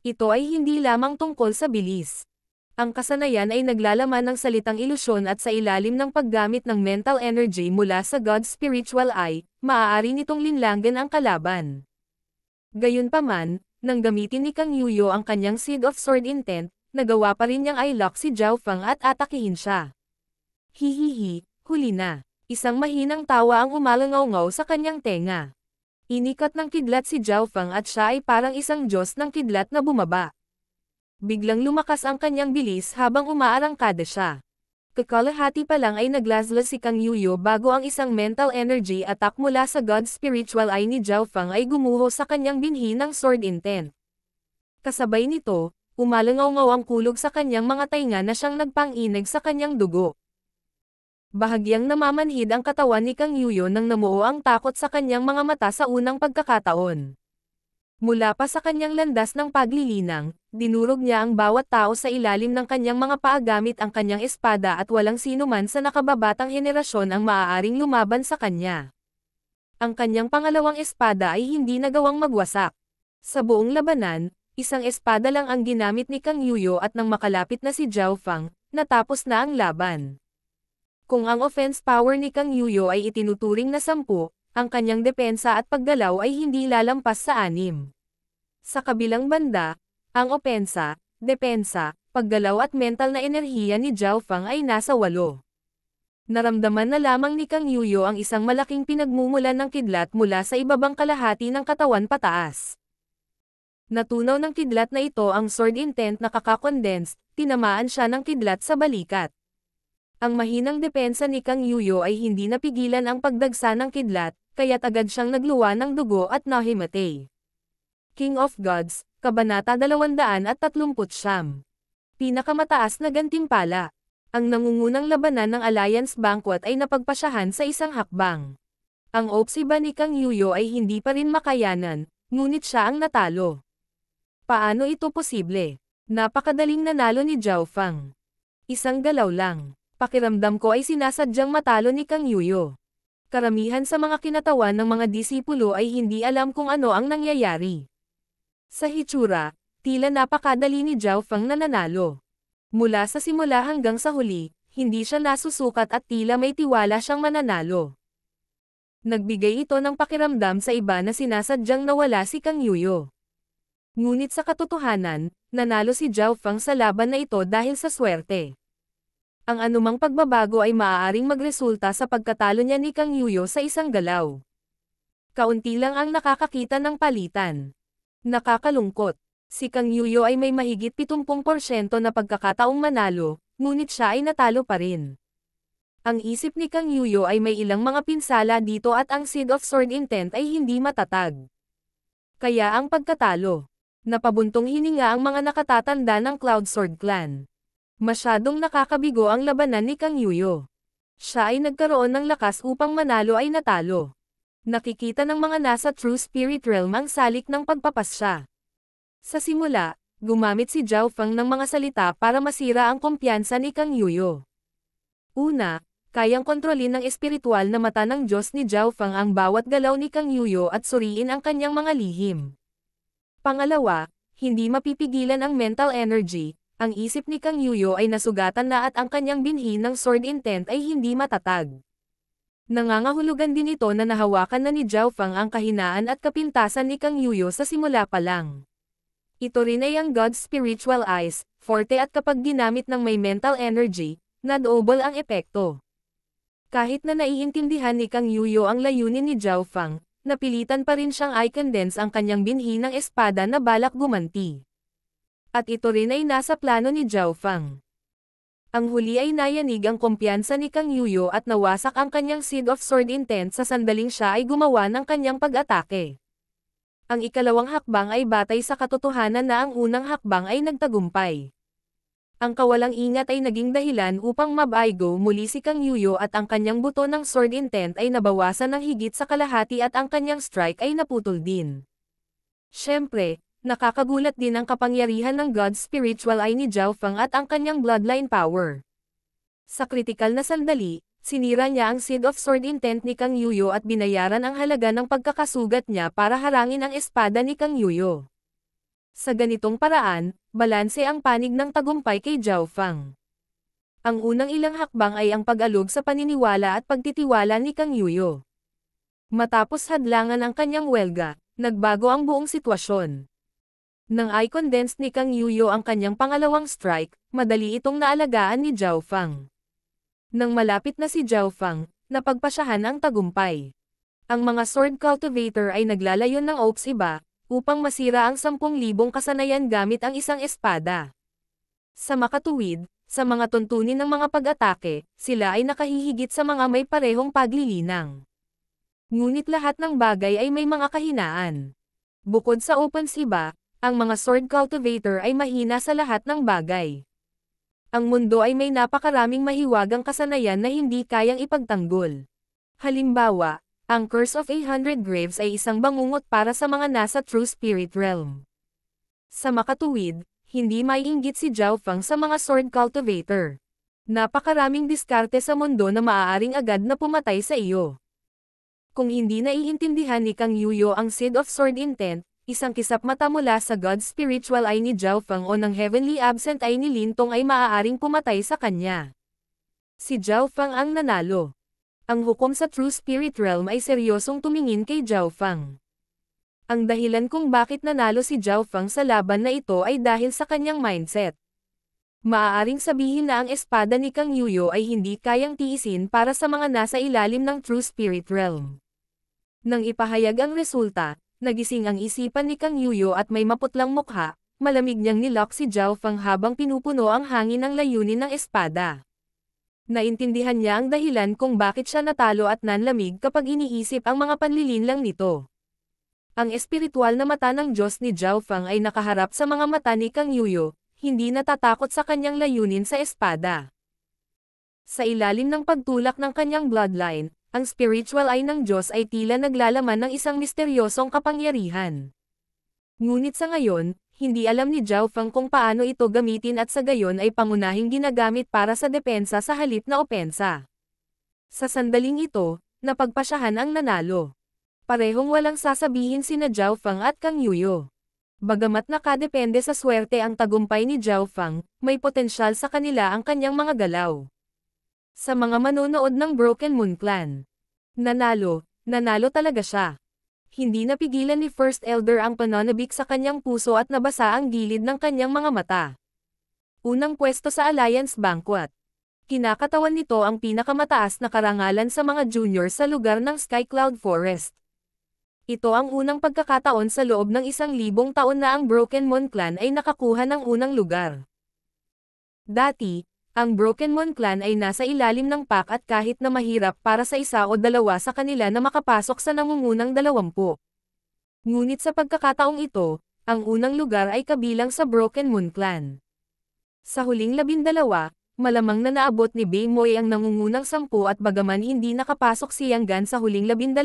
Ito ay hindi lamang tungkol sa bilis. Ang kasanayan ay naglalaman ng salitang ilusyon at sa ilalim ng paggamit ng mental energy mula sa God's spiritual eye, maaari nitong linlanggan ang kalaban. Gayunpaman, nang gamitin ni Kang Yuyo ang kanyang Seed of Sword Intent, nagawa pa rin niyang i-lock si Zhao Fang at atakihin siya. Hihihi, huli na. Isang mahinang tawa ang umalangaw-ngaw sa kanyang tenga. Inikat ng kidlat si Zhao Fang at siya ay parang isang Diyos ng kidlat na bumaba. Biglang lumakas ang kanyang bilis habang umaarangkada siya. Kakalahati pa lang ay naglaslas si Kang Yuyo bago ang isang mental energy attack mula sa God's spiritual eye ni Zhao Fang ay gumuho sa kanyang binhi ng sword intent. Kasabay nito, umalangaw-ngaw ang kulog sa kanyang mga tainga na siyang nagpang-inig sa kanyang dugo. Bahagyang namamanhid ang katawan ni Kang Yuyo nang namuo ang takot sa kanyang mga mata sa unang pagkakataon. Mula pa sa kanyang landas ng paglilinang, dinurog niya ang bawat tao sa ilalim ng kanyang mga paa gamit ang kanyang espada at walang sino man sa nakababatang henerasyon ang maaaring lumaban sa kanya. Ang kanyang pangalawang espada ay hindi nagawang magwasak. Sa buong labanan, isang espada lang ang ginamit ni Kang Yuyo at nang makalapit na si Zhao Fang, natapos na ang laban. Kung ang offense power ni Kang Yuyo ay itinuturing na 10, ang kanyang depensa at paggalaw ay hindi lalampas sa 6. Sa kabilang banda, ang opensa, depensa, paggalaw at mental na enerhiya ni Zhao Fang ay nasa 8. Naramdaman na lamang ni Kang Yuyo ang isang malaking pinagmumulan ng kidlat mula sa ibabang kalahati ng katawan pataas. Natunaw ng kidlat na ito ang sword intent na kaka-condensed, tinamaan siya ng kidlat sa balikat. Ang mahinang depensa ni Kang Yuyo ay hindi napigilan ang pagdagsa ng kidlat, kaya't agad siyang nagluwa ng dugo at nahimatay. King of Gods, Kabanata 239. Pinakamataas na gantimpala. Ang nangungunang labanan ng Alliance Banquet ay napagpasyahan sa isang hakbang. Ang hopes iba ni Kang Yuyo ay hindi pa rin makayanan, ngunit siya ang natalo. Paano ito posible? Napakadaling nanalo ni Zhao Fang. Isang galaw lang. Pakiramdam ko ay sinasadyang matalo ni Kang Yuyo. Karamihan sa mga kinatawan ng mga disipulo ay hindi alam kung ano ang nangyayari. Sa hitsura, tila napakadali ni Zhao Fang na nanalo. Mula sa simula hanggang sa huli, hindi siya nasusukat at tila may tiwala siyang mananalo. Nagbigay ito ng pakiramdam sa iba na sinasadyang nawala si Kang Yuyo. Ngunit sa katotohanan, nanalo si Zhao Fang sa laban na ito dahil sa swerte. Ang anumang pagbabago ay maaaring magresulta sa pagkatalo niya ni Kang Yuyo sa isang galaw. Kaunti lang ang nakakakita ng palitan. Nakakalungkot. Si Kang Yuyo ay may mahigit 70% na pagkakataong manalo, ngunit siya ay natalo pa rin. Ang isip ni Kang Yuyo ay may ilang mga pinsala dito at ang Seed of Sword Intent ay hindi matatag. Kaya ang pagkatalo. Napabuntong hininga ang mga nakatatanda ng Cloud Sword Clan. Masyadong nakakabigo ang labanan ni Kang Yuyo. Siya ay nagkaroon ng lakas upang manalo ay natalo. Nakikita ng mga nasa True Spirit Realm ang salik ng pagpapasya. Sa simula, gumamit si Zhao Fang ng mga salita para masira ang kumpiyansa ni Kang Yuyo. Una, kayang kontrolin ng espiritual na mata ng Diyos ni Zhao Fang ang bawat galaw ni Kang Yuyo at suriin ang kanyang mga lihim. Pangalawa, hindi mapipigilan ang mental energy, ang isip ni Kang Yuyo ay nasugatan na at ang kanyang binhi ng sword intent ay hindi matatag. Nangangahulugan din ito na nahawakan na ni Zhao Fang ang kahinaan at kapintasan ni Kang Yuyo sa simula pa lang. Ito rin ay ang God's Spiritual Eyes, forte at kapag ginamit ng may mental energy, na-double ang epekto. Kahit na naiintindihan ni Kang Yuyo ang layunin ni Zhao Fang, napilitan pa rin siyang i-condense ang kanyang binhi ng espada na balak gumanti. At ito rin ay nasa plano ni Zhao Fang. Ang huli ay nayanig ang kumpiyansa ni Kang Yuyo at nawasak ang kanyang Seed of Sword Intent sa sandaling siya ay gumawa ng kanyang pag-atake. Ang ikalawang hakbang ay batay sa katotohanan na ang unang hakbang ay nagtagumpay. Ang kawalang ingat ay naging dahilan upang mabaigo muli si Kang Yuyo at ang kanyang buto ng sword intent ay nabawasan ng higit sa kalahati at ang kanyang strike ay naputol din. Siyempre, nakakagulat din ang kapangyarihan ng God's Spiritual Eye ni Zhao Fang at ang kanyang bloodline power. Sa kritikal na sandali, sinira niya ang Seed of Sword Intent ni Kang Yuyo at binayaran ang halaga ng pagkakasugat niya para harangin ang espada ni Kang Yuyo. Sa ganitong paraan, balanse ang panig ng tagumpay kay Zhao Fang. Ang unang ilang hakbang ay ang pag-alog sa paniniwala at pagtitiwala ni Kang Yuyo. Matapos hadlangan ang kanyang welga, nagbago ang buong sitwasyon. Nang i-condense ni Kang Yuyo ang kanyang pangalawang strike, madali itong naalagaan ni Zhao Fang. Nang malapit na si Zhao Fang, napagpasyahan ang tagumpay. Ang mga sword cultivator ay naglalayon ng oaks iba, upang masira ang 10,000 kasanayan gamit ang isang espada. Sa makatuwid, sa mga tuntunin ng mga pag-atake, sila ay nakahihigit sa mga may parehong paglilinang. Ngunit lahat ng bagay ay may mga kahinaan. Bukod sa opens iba, ang mga sword cultivator ay mahina sa lahat ng bagay. Ang mundo ay may napakaraming mahiwagang kasanayan na hindi kayang ipagtanggol. Halimbawa, ang Curse of 800 Graves ay isang bangungot para sa mga nasa True Spirit Realm. Sa makatuwid, hindi maiinggit si Zhao Fang sa mga sword cultivator. Napakaraming diskarte sa mundo na maaaring agad na pumatay sa iyo. Kung hindi naiintindihan ni Kang Yuyo ang Seed of Sword Intent, isang kisap mata mula sa God's Spiritual Eye ni Zhao Fang o ng Heavenly Absent Eye ni Lin Tong ay maaaring pumatay sa kanya. Si Zhao Fang ang nanalo. Ang hukom sa True Spirit Realm ay seryosong tumingin kay Zhao Fang. Ang dahilan kung bakit nanalo si Zhao Fang sa laban na ito ay dahil sa kanyang mindset. Maaaring sabihin na ang espada ni Kang Yuyo ay hindi kayang tiisin para sa mga nasa ilalim ng True Spirit Realm. Nang ipahayag ang resulta, nagising ang isipan ni Kang Yuyo at may maputlang mukha, malamig niyang nilock si Zhao Fang habang pinupuno ang hangin ng layunin ng espada. Naintindihan niya ang dahilan kung bakit siya natalo at nanlamig kapag iniisip ang mga panlilinlang nito. Ang espiritual na mata ng Diyos ni Zhao Fang ay nakaharap sa mga mata ni Kang Yuyo, hindi natatakot sa kanyang layunin sa espada. Sa ilalim ng pagtulak ng kanyang bloodline, ang spiritual eye ng Diyos ay tila naglalaman ng isang misteryosong kapangyarihan. Ngunit sa ngayon, hindi alam ni Zhao Fang kung paano ito gamitin at sa gayon ay pangunahing ginagamit para sa depensa sa halip na opensa. Sa sandaling ito, napagpasyahan ang nanalo. Parehong walang sasabihin sina Zhao Fang at Kang Yuyo. Bagamat nakadepende sa swerte ang tagumpay ni Zhao Fang, may potensyal sa kanila ang kanyang mga galaw. Sa mga manonood ng Broken Moon Clan, nanalo talaga siya. Hindi napigilan ni First Elder ang pananabik sa kanyang puso at nabasa ang gilid ng kanyang mga mata. Unang pwesto sa Alliance Banquet. Kinakatawan nito ang pinakamataas na karangalan sa mga junior sa lugar ng Sky Cloud Forest. Ito ang unang pagkakataon sa loob ng 1,000 taon na ang Broken Moon Clan ay nakakuha ng unang lugar. Dati, ang Broken Moon Clan ay nasa ilalim ng pack at kahit na mahirap para sa isa o dalawa sa kanila na makapasok sa nangungunang 20. Ngunit sa pagkakataong ito, ang unang lugar ay kabilang sa Broken Moon Clan. Sa huling 12, malamang na naabot ni Bei Moy ang nangungunang 10 at bagaman hindi nakapasok si Yang Gan sa huling 12,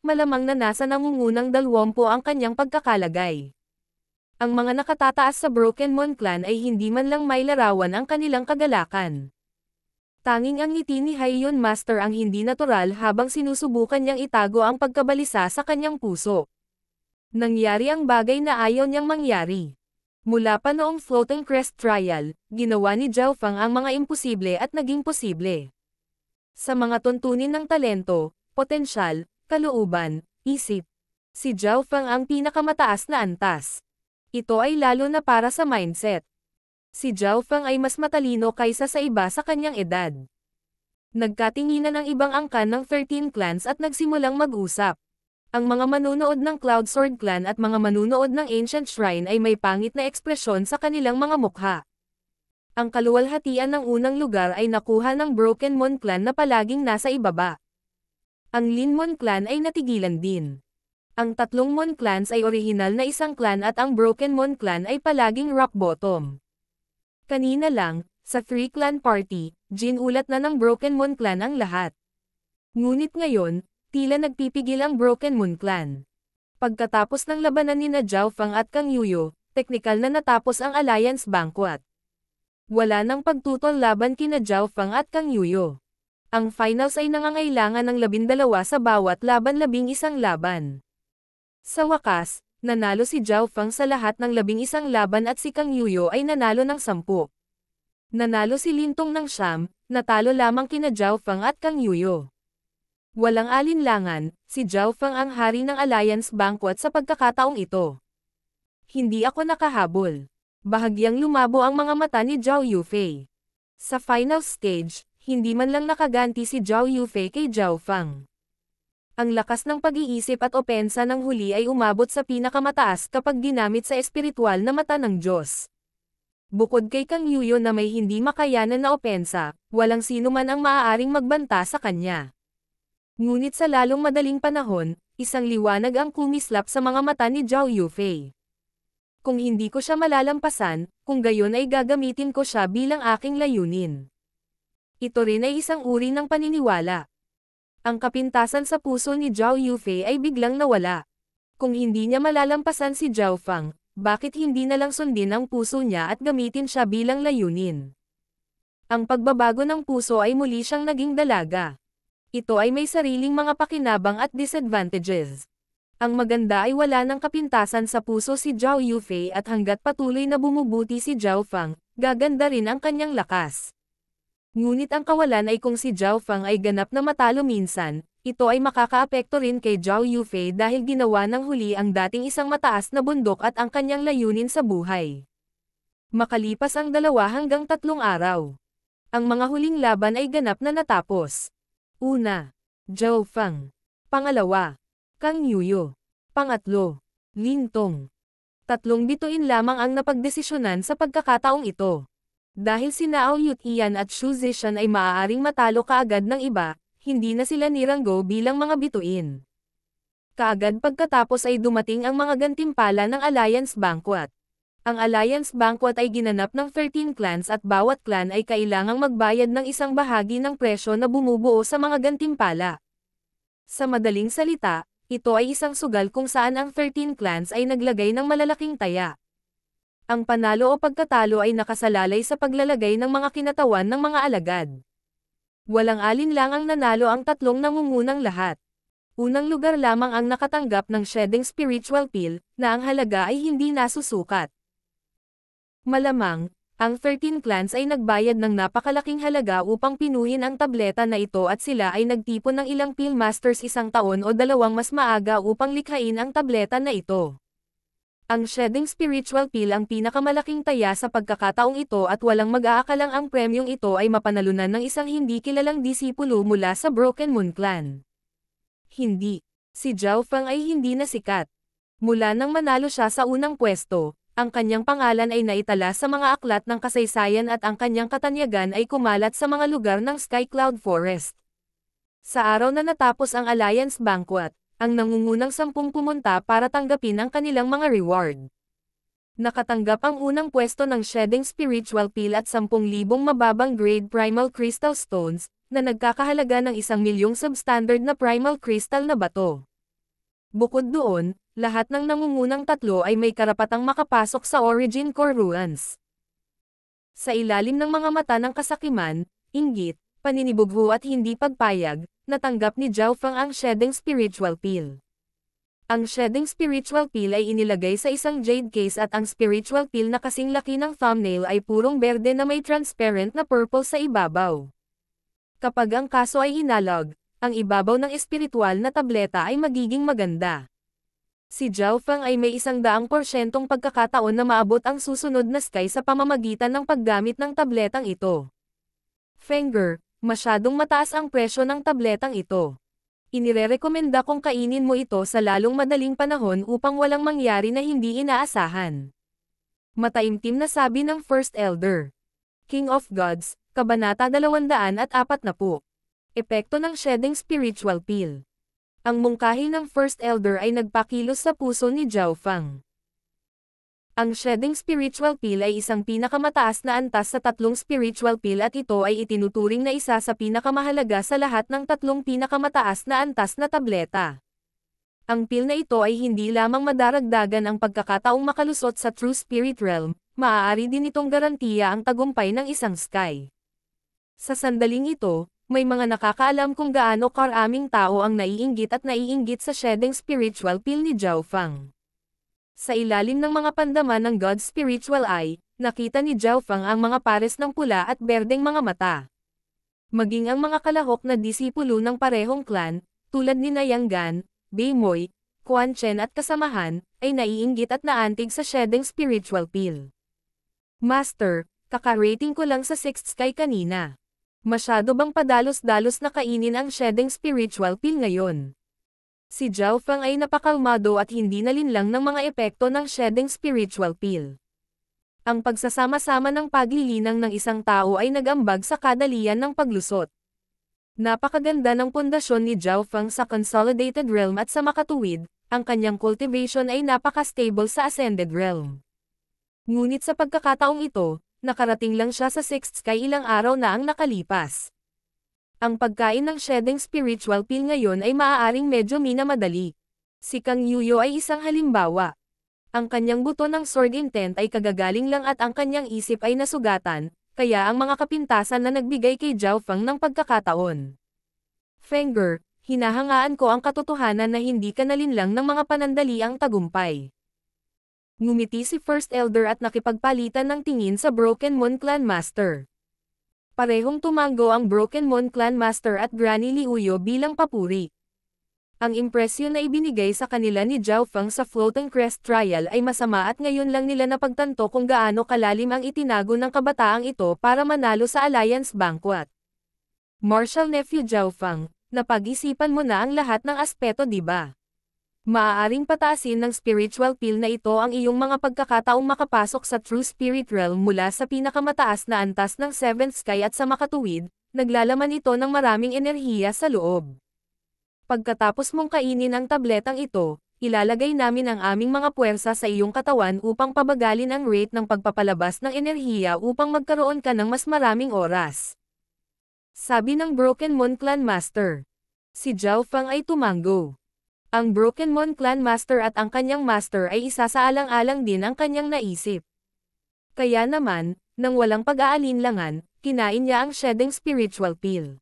malamang na nasa nangungunang 20 ang kanyang pagkakalagay. Ang mga nakatataas sa Broken Moon Clan ay hindi man lang may larawan ang kanilang kagalakan. Tanging ang ngiti ni Haiyan Master ang hindi natural habang sinusubukan niyang itago ang pagkabalisa sa kanyang puso. Nangyari ang bagay na ayaw niyang mangyari. Mula pa noong Floating Crest Trial, ginawa ni Zhao Fang ang mga imposible at naging posible. Sa mga tuntunin ng talento, potensyal, kalooban, isip, si Zhao Fang ang pinakamataas na antas. Ito ay lalo na para sa mindset. Si Zhao Fang ay mas matalino kaysa sa iba sa kanyang edad. Nagkatinginan ang ibang angkan ng 13 clans at nagsimulang mag-usap. Ang mga manunood ng Cloud Sword Clan at mga manunood ng Ancient Shrine ay may pangit na ekspresyon sa kanilang mga mukha. Ang kaluwalhatian ng unang lugar ay nakuha ng Broken Moon Clan na palaging nasa ibaba. Ang Lin Moon Clan ay natigilan din. Ang tatlong Moon Clans ay orihinal na isang clan at ang Broken Moon Clan ay palaging rock bottom. Kanina lang, sa 3-clan party, ginulat na ng Broken Moon Clan ang lahat. Ngunit ngayon, tila nagpipigil ang Broken Moon Clan. Pagkatapos ng labanan ni Zhao Fang at Kang Yuyo, teknikal na natapos ang Alliance Banquet. Wala nang pagtutol laban kina Zhao Fang at Kang Yuyo. Ang finals ay nangangailangan ng 12 sa bawat laban 11 laban. Sa wakas, nanalo si Zhao Fang sa lahat ng 11 laban at si Kang Yuyo ay nanalo ng 10. Nanalo si Lintong ng 9, natalo lamang kina Zhao Fang at Kang Yuyo. Walang alinlangan, si Zhao Fang ang hari ng Alliance Banquet sa pagkakataong ito. Hindi ako nakahabol. Bahagyang lumabo ang mga mata ni Zhao Yufei. Sa final stage, hindi man lang nakaganti si Zhao Yufei kay Zhao Fang. Ang lakas ng pag-iisip at opensa ng huli ay umabot sa pinakamataas kapag ginamit sa espiritual na mata ng Diyos. Bukod kay Kang Yuyo na may hindi makayanan na opensa, walang sino man ang maaaring magbanta sa kanya. Ngunit sa lalong madaling panahon, isang liwanag ang kumislap sa mga mata ni Zhao Yufei. Kung hindi ko siya malalampasan, kung gayon ay gagamitin ko siya bilang aking layunin. Ito rin ay isang uri ng paniniwala. Ang kapintasan sa puso ni Zhao Yufei ay biglang nawala. Kung hindi niya malalampasan si Zhao Fang, bakit hindi na lang sundin ang puso niya at gamitin siya bilang layunin? Ang pagbabago ng puso ay muli siyang naging dalaga. Ito ay may sariling mga pakinabang at disadvantages. Ang maganda ay wala ng kapintasan sa puso si Zhao Yufei at hanggat patuloy na bumubuti si Zhao Fang, gaganda rin ang kanyang lakas. Ngunit ang kawalan ay kung si Zhao Feng ay ganap na matalo minsan, ito ay makakaapekto rin kay Zhao Yufei dahil ginawa ng huli ang dating isang mataas na bundok at ang kanyang layunin sa buhay. Makalipas ang 2 hanggang 3 araw. Ang mga huling laban ay ganap na natapos. Una, Zhao Feng. Pangalawa, Kang Yuyo. Pangatlo, Lin Tong. 3 bituin lamang ang napagdesisyonan sa pagkakataong ito. Dahil sina Ao Yutian at Xu Zishan ay maaaring matalo kaagad ng iba, hindi na sila niranggo bilang mga bituin. Kaagad pagkatapos ay dumating ang mga gantimpala ng Alliance Banquet. Ang Alliance Banquet ay ginanap ng 13 clans at bawat clan ay kailangang magbayad ng isang bahagi ng presyo na bumubuo sa mga gantimpala. Sa madaling salita, ito ay isang sugal kung saan ang 13 clans ay naglagay ng malalaking taya. Ang panalo o pagkatalo ay nakasalalay sa paglalagay ng mga kinatawan ng mga alagad. Walang alinlang ang nanalo ang 3 nangungunang lahat. Unang lugar lamang ang nakatanggap ng shedding spiritual pill, na ang halaga ay hindi nasusukat. Malamang, ang 13 clans ay nagbayad ng napakalaking halaga upang pinuhin ang tableta na ito at sila ay nagtipon ng ilang pill masters 1 taon o 2 mas maaga upang likhain ang tableta na ito. Ang shedding spiritual pill ang pinakamalaking taya sa pagkakataong ito at walang mag-aakalang ang premyong ito ay mapanalunan ng isang hindi kilalang disipulo mula sa Broken Moon Clan. Hindi. Si Zhao Feng ay hindi na sikat. Mula nang manalo siya sa unang pwesto, ang kanyang pangalan ay naitala sa mga aklat ng kasaysayan at ang kanyang katanyagan ay kumalat sa mga lugar ng Sky Cloud Forest. Sa araw na natapos ang Alliance Banquet, ang nangungunang 10 pumunta para tanggapin ang kanilang mga reward. Nakatanggap ang unang pwesto ng shedding spiritual pill at 10,000 mababang grade primal crystal stones, na nagkakahalaga ng 1,000,000 substandard na primal crystal na bato. Bukod doon, lahat ng nangungunang 3 ay may karapatang makapasok sa Origin Core Ruins. Sa ilalim ng mga mata ng kasakiman, inggit, paninibugho at hindi pagpayag, natanggap ni Zhao Feng ang shedding spiritual pill. Ang shedding spiritual pill ay inilagay sa isang jade case at ang spiritual pill na kasing laki ng thumbnail ay purong berde na may transparent na purple sa ibabaw. Kapag ang kaso ay hinalog, ang ibabaw ng espiritual na tableta ay magiging maganda. Si Zhao Feng ay may 100% pagkakataon na maabot ang susunod na sky sa pamamagitan ng paggamit ng tabletang ito. Fenger, masyadong mataas ang presyo ng tabletang ito. Inirerekomenda kong kainin mo ito sa lalong madaling panahon upang walang mangyari na hindi inaasahan. Mataimtim na sabi ng First Elder. King of Gods, Kabanata 240. Epekto ng shedding spiritual pill. Ang mungkahi ng First Elder ay nagpakilos sa puso ni Zhao Feng. Ang shedding spiritual pill ay isang pinakamataas na antas sa 3 spiritual pill at ito ay itinuturing na isa sa pinakamahalaga sa lahat ng 3 pinakamataas na antas na tableta. Ang pill na ito ay hindi lamang madaragdagan ang pagkakataong makalusot sa True Spirit Realm, maaari din itong garantiya ang tagumpay ng isang sky. Sa sandaling ito, may mga nakakaalam kung gaano karaming tao ang naiinggit at naiinggit sa shedding spiritual pill ni Zhao Feng. Sa ilalim ng mga pandaman ng God's spiritual eye, nakita ni Zhao Feng ang mga pares ng pula at berdeng mga mata. Maging ang mga kalahok na disipulo ng parehong clan, tulad ni Yang Gan, Beimoy, Quan Chen at kasamahan, ay naiinggit at naantig sa shedding spiritual pill. Master, kakarating ko lang sa 6th sky kanina. Masyado bang padalos-dalos na kainin ang shedding spiritual pill ngayon? Si Zhao Feng ay napakalmado at hindi nalinlang ng mga epekto ng shedding spiritual pill. Ang pagsasama-sama ng paglilinang ng isang tao ay nag-ambag sa kadalian ng paglusot. Napakaganda ng pundasyon ni Zhao Feng sa Consolidated Realm at sa makatuwid, ang kanyang cultivation ay napaka-stable sa Ascended Realm. Ngunit sa pagkakataong ito, nakarating lang siya sa 6th sky ilang araw na ang nakalipas. Ang pagkain ng shedding spiritual pill ngayon ay maaaring medyo minamadali. Si Kang Yuyo ay isang halimbawa. Ang kanyang buto ng sword intent ay kagagaling lang at ang kanyang isip ay nasugatan, kaya ang mga kapintasan na nagbigay kay Zhao Feng ng pagkakataon. Fenger, hinahangaan ko ang katotohanan na hindi ka nalinlang ng mga panandaliang tagumpay. Ngumiti si First Elder at nakipagpalitan ng tingin sa Broken Moon Clan Master. Parehong tumango ang Broken Moon Clan Master at Granny Liuyo bilang papuri. Ang impresyon na ibinigay sa kanila ni Zhao Feng sa Floating Crest Trial ay masama at ngayon lang nila napagtanto kung gaano kalalim ang itinago ng kabataang ito para manalo sa Alliance Banquet. Martial Nephew Zhao Feng, napag-isipan mo na ang lahat ng aspeto, diba? Maaaring pataasin ng spiritual pill na ito ang iyong mga pagkakataong makapasok sa True Spirit Realm mula sa pinakamataas na antas ng Seventh Sky at sa makatuwid, naglalaman ito ng maraming enerhiya sa loob. Pagkatapos mong kainin ang tabletang ito, ilalagay namin ang aming mga puwersa sa iyong katawan upang pabagalin ang rate ng pagpapalabas ng enerhiya upang magkaroon ka ng mas maraming oras. Sabi ng Broken Moon Clan Master. Si Zhao Feng ay tumango. Ang Broken Moon Clan Master at ang kanyang master ay isa sa alang-alang din ang kanyang naisip. Kaya naman, nang walang pag-aalinlangan, kinain niya ang shedding spiritual pill.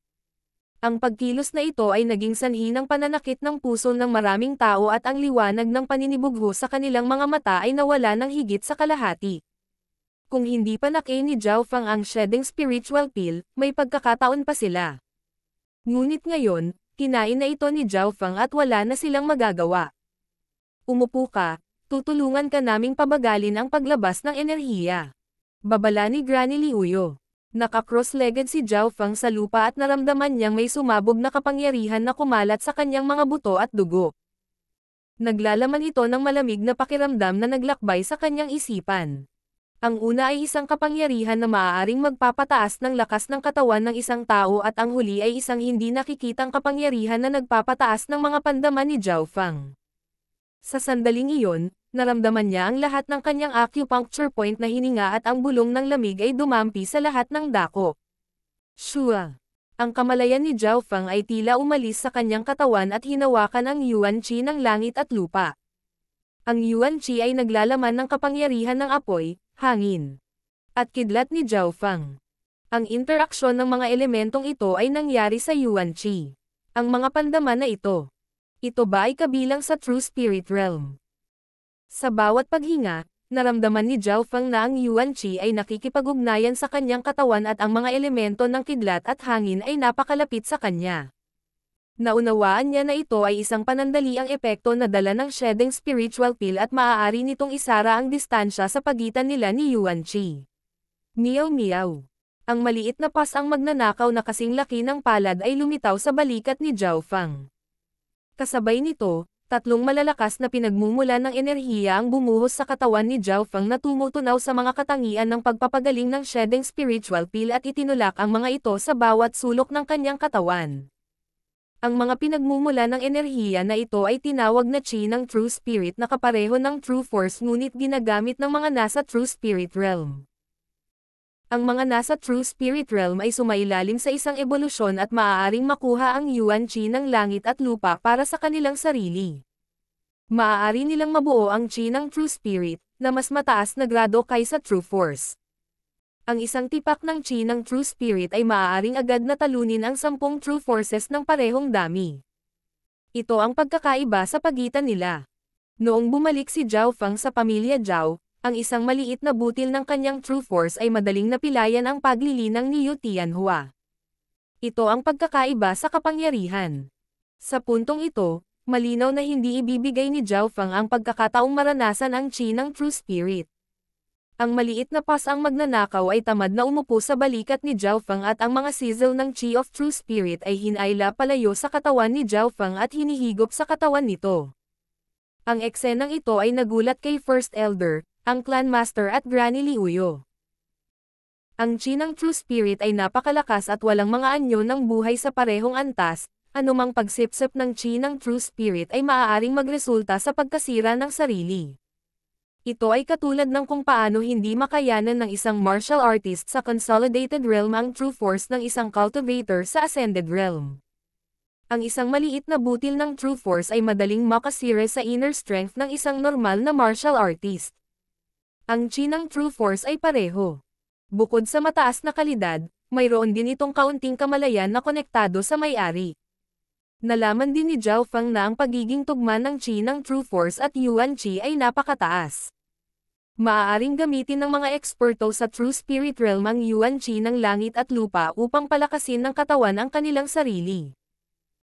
Ang pagkilos na ito ay naging sanhi ng pananakit ng puso ng maraming tao at ang liwanag ng paninibugho sa kanilang mga mata ay nawala ng higit sa kalahati. Kung hindi pa nakain ni Zhao Feng ang shedding spiritual pill, may pagkakataon pa sila. Ngunit ngayon, kinain na ito ni Zhao Feng at wala na silang magagawa. Umupo ka, tutulungan ka naming pabagalin ang paglabas ng enerhiya. Babala ni Granny Liuyo. Naka-cross-legged si Zhao Feng sa lupa at naramdaman niyang may sumabog na kapangyarihan na kumalat sa kanyang mga buto at dugo. Naglalaman ito ng malamig na pakiramdam na naglakbay sa kanyang isipan. Ang una ay isang kapangyarihan na maaaring magpapataas ng lakas ng katawan ng isang tao at ang huli ay isang hindi nakikitang kapangyarihan na nagpapataas ng mga pandaman ni Zhao Feng. Sa sandaling iyon, naramdaman niya ang lahat ng kanyang acupuncture point na hininga at ang bulong ng lamig ay dumampi sa lahat ng dako. Shua! Ang kamalayan ni Zhao Feng ay tila umalis sa kanyang katawan at hinawakan ang Yuan Qi ng langit at lupa. Ang Yuan Qi ay naglalaman ng kapangyarihan ng apoy, hangin, at kidlat ni Zhao Feng. Ang interaksyon ng mga elementong ito ay nangyari sa Yuan Qi. Ang mga pandaman na ito. Ito ba ay kabilang sa True Spirit Realm? Sa bawat paghinga, naramdaman ni Zhao Feng na ang Yuan Qi ay nakikipag-ugnayan sa kanyang katawan at ang mga elemento ng kidlat at hangin ay napakalapit sa kanya. Naunawaan niya na ito ay isang panandaliang epekto na dala ng shedding spiritual pill at maaari nitong isara ang distansya sa pagitan nila ni Yuan Qi. Meow meow. Ang maliit na pas ang magnanakaw na kasing laki ng palad ay lumitaw sa balikat ni Zhao Feng. Kasabay nito, tatlong malalakas na pinagmumulan ng enerhiya ang bumuhos sa katawan ni Zhao Feng na tumutunaw sa mga katangian ng pagpapagaling ng shedding spiritual pill at itinulak ang mga ito sa bawat sulok ng kanyang katawan. Ang mga pinagmumula ng enerhiya na ito ay tinawag na Qi ng True Spirit na kapareho ng True Force ngunit ginagamit ng mga nasa True Spirit Realm. Ang mga nasa True Spirit Realm ay sumailalim sa isang ebolusyon at maaaring makuha ang Yuan Qi ng langit at lupa para sa kanilang sarili. Maaari nilang mabuo ang Qi ng True Spirit, na mas mataas na grado kaysa True Force. Ang isang tipak ng Qi ng True Spirit ay maaaring agad na talunin ang 10 True Forces ng parehong dami. Ito ang pagkakaiba sa pagitan nila. Noong bumalik si Zhao Feng sa pamilya Zhao, ang isang maliit na butil ng kanyang True Force ay madaling napilayan ang paglilinang ni Yu Tianhua. Ito ang pagkakaiba sa kapangyarihan. Sa puntong ito, malinaw na hindi ibibigay ni Zhao Feng ang pagkakataong maranasan ang Qi ng True Spirit. Ang maliit na pas ang magnanakaw ay tamad na umupo sa balikat ni Zhao Feng at ang mga sizzle ng Qi of True Spirit ay hinayla palayo sa katawan ni Zhao Feng at hinihigop sa katawan nito. Ang eksenang ito ay nagulat kay First Elder, ang Clan Master at Granny Liuyo. Ang Qi ng True Spirit ay napakalakas at walang mga anyo ng buhay sa parehong antas, anumang pagsipsip ng Qi ng True Spirit ay maaaring magresulta sa pagkasira ng sarili. Ito ay katulad ng kung paano hindi makayanan ng isang martial artist sa Consolidated Realm ang True Force ng isang cultivator sa Ascended Realm. Ang isang maliit na butil ng True Force ay madaling makasira sa inner strength ng isang normal na martial artist. Ang Qi ng True Force ay pareho. Bukod sa mataas na kalidad, mayroon din itong kaunting kamalayan na konektado sa may-ari. Nalaman din ni Zhao Feng na ang pagiging tugma ng Qi ng True Force at Yuan Qi ay napakataas. Maaaring gamitin ng mga eksperto sa True Spirit Realm ang Yuan Qi ng langit at lupa upang palakasin ng katawan ang kanilang sarili.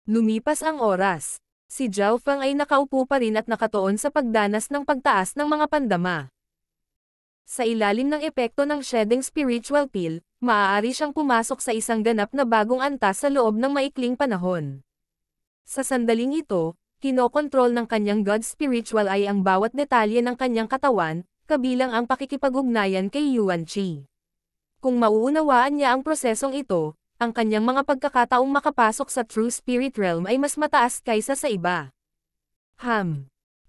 Lumipas ang oras. Si Zhao Feng ay nakaupo pa rin at nakatuon sa pagdanas ng pagtaas ng mga pandama. Sa ilalim ng epekto ng shedding spiritual pill, maaari siyang pumasok sa isang ganap na bagong antas sa loob ng maikling panahon. Sa sandaling ito, kinokontrol ng kanyang God Spiritual ay ang bawat detalye ng kanyang katawan, kabilang ang pakikipag-ugnayan kay Yuan Qi. Kung mauunawaan niya ang prosesong ito, ang kanyang mga pagkakataong makapasok sa True Spirit Realm ay mas mataas kaysa sa iba.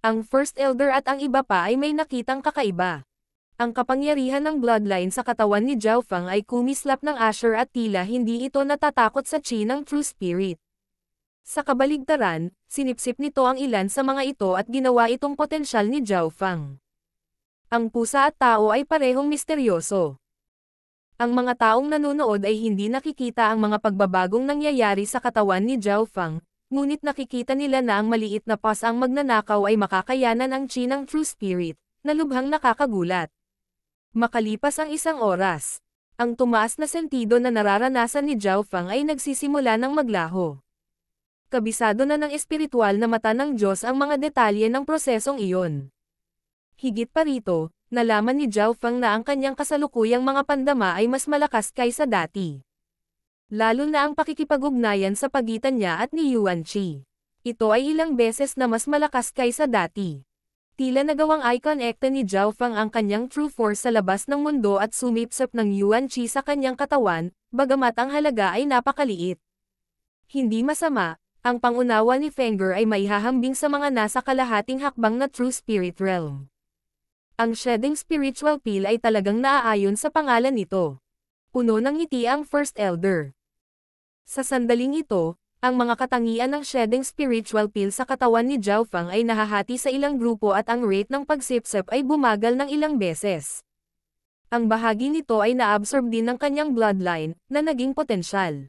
Ang First Elder at ang iba pa ay may nakitang kakaiba. Ang kapangyarihan ng bloodline sa katawan ni Zhao Feng ay kumislap ng Asher at tila hindi ito natatakot sa Qi ng True Spirit. Sa kabaligtaran, sinipsip nito ang ilan sa mga ito at ginawa itong potensyal ni Zhao Feng. Ang pusa at tao ay parehong misteryoso. Ang mga taong nanonood ay hindi nakikita ang mga pagbabagong nangyayari sa katawan ni Zhao Feng, ngunit nakikita nila na ang maliit na pas ang magnanakaw ay makakayanan ang Qi ng True Spirit, na lubhang nakakagulat. Makalipas ang isang oras, ang tumaas na sentido na nararanasan ni Zhao Feng ay nagsisimula ng maglaho. Kabisado na ng espiritual na mata ng Diyos ang mga detalye ng prosesong iyon. Higit pa rito, nalaman ni Zhao Feng na ang kanyang kasalukuyang mga pandama ay mas malakas kaysa dati. Lalo na ang pakikipag-ugnayan sa pagitan niya at ni Yuan Qi. Ito ay ilang beses na mas malakas kaysa dati. Tila nagawang icon-ecta ni Zhao Feng ang kanyang true force sa labas ng mundo at sumipsip ng Yuan Qi sa kanyang katawan, bagamat ang halaga ay napakaliit. Hindi masama, ang pangunawa ni Fenger ay maihahambing sa mga nasa kalahating hakbang na True Spirit Realm. Ang shedding spiritual pill ay talagang naaayon sa pangalan nito. Puno ng ngiti ang First Elder. Sa sandaling ito, ang mga katangian ng shedding spiritual pill sa katawan ni Zhao Feng ay nahahati sa ilang grupo at ang rate ng pagsipsip ay bumagal ng ilang beses. Ang bahagi nito ay naabsorb din ng kanyang bloodline, na naging potensyal.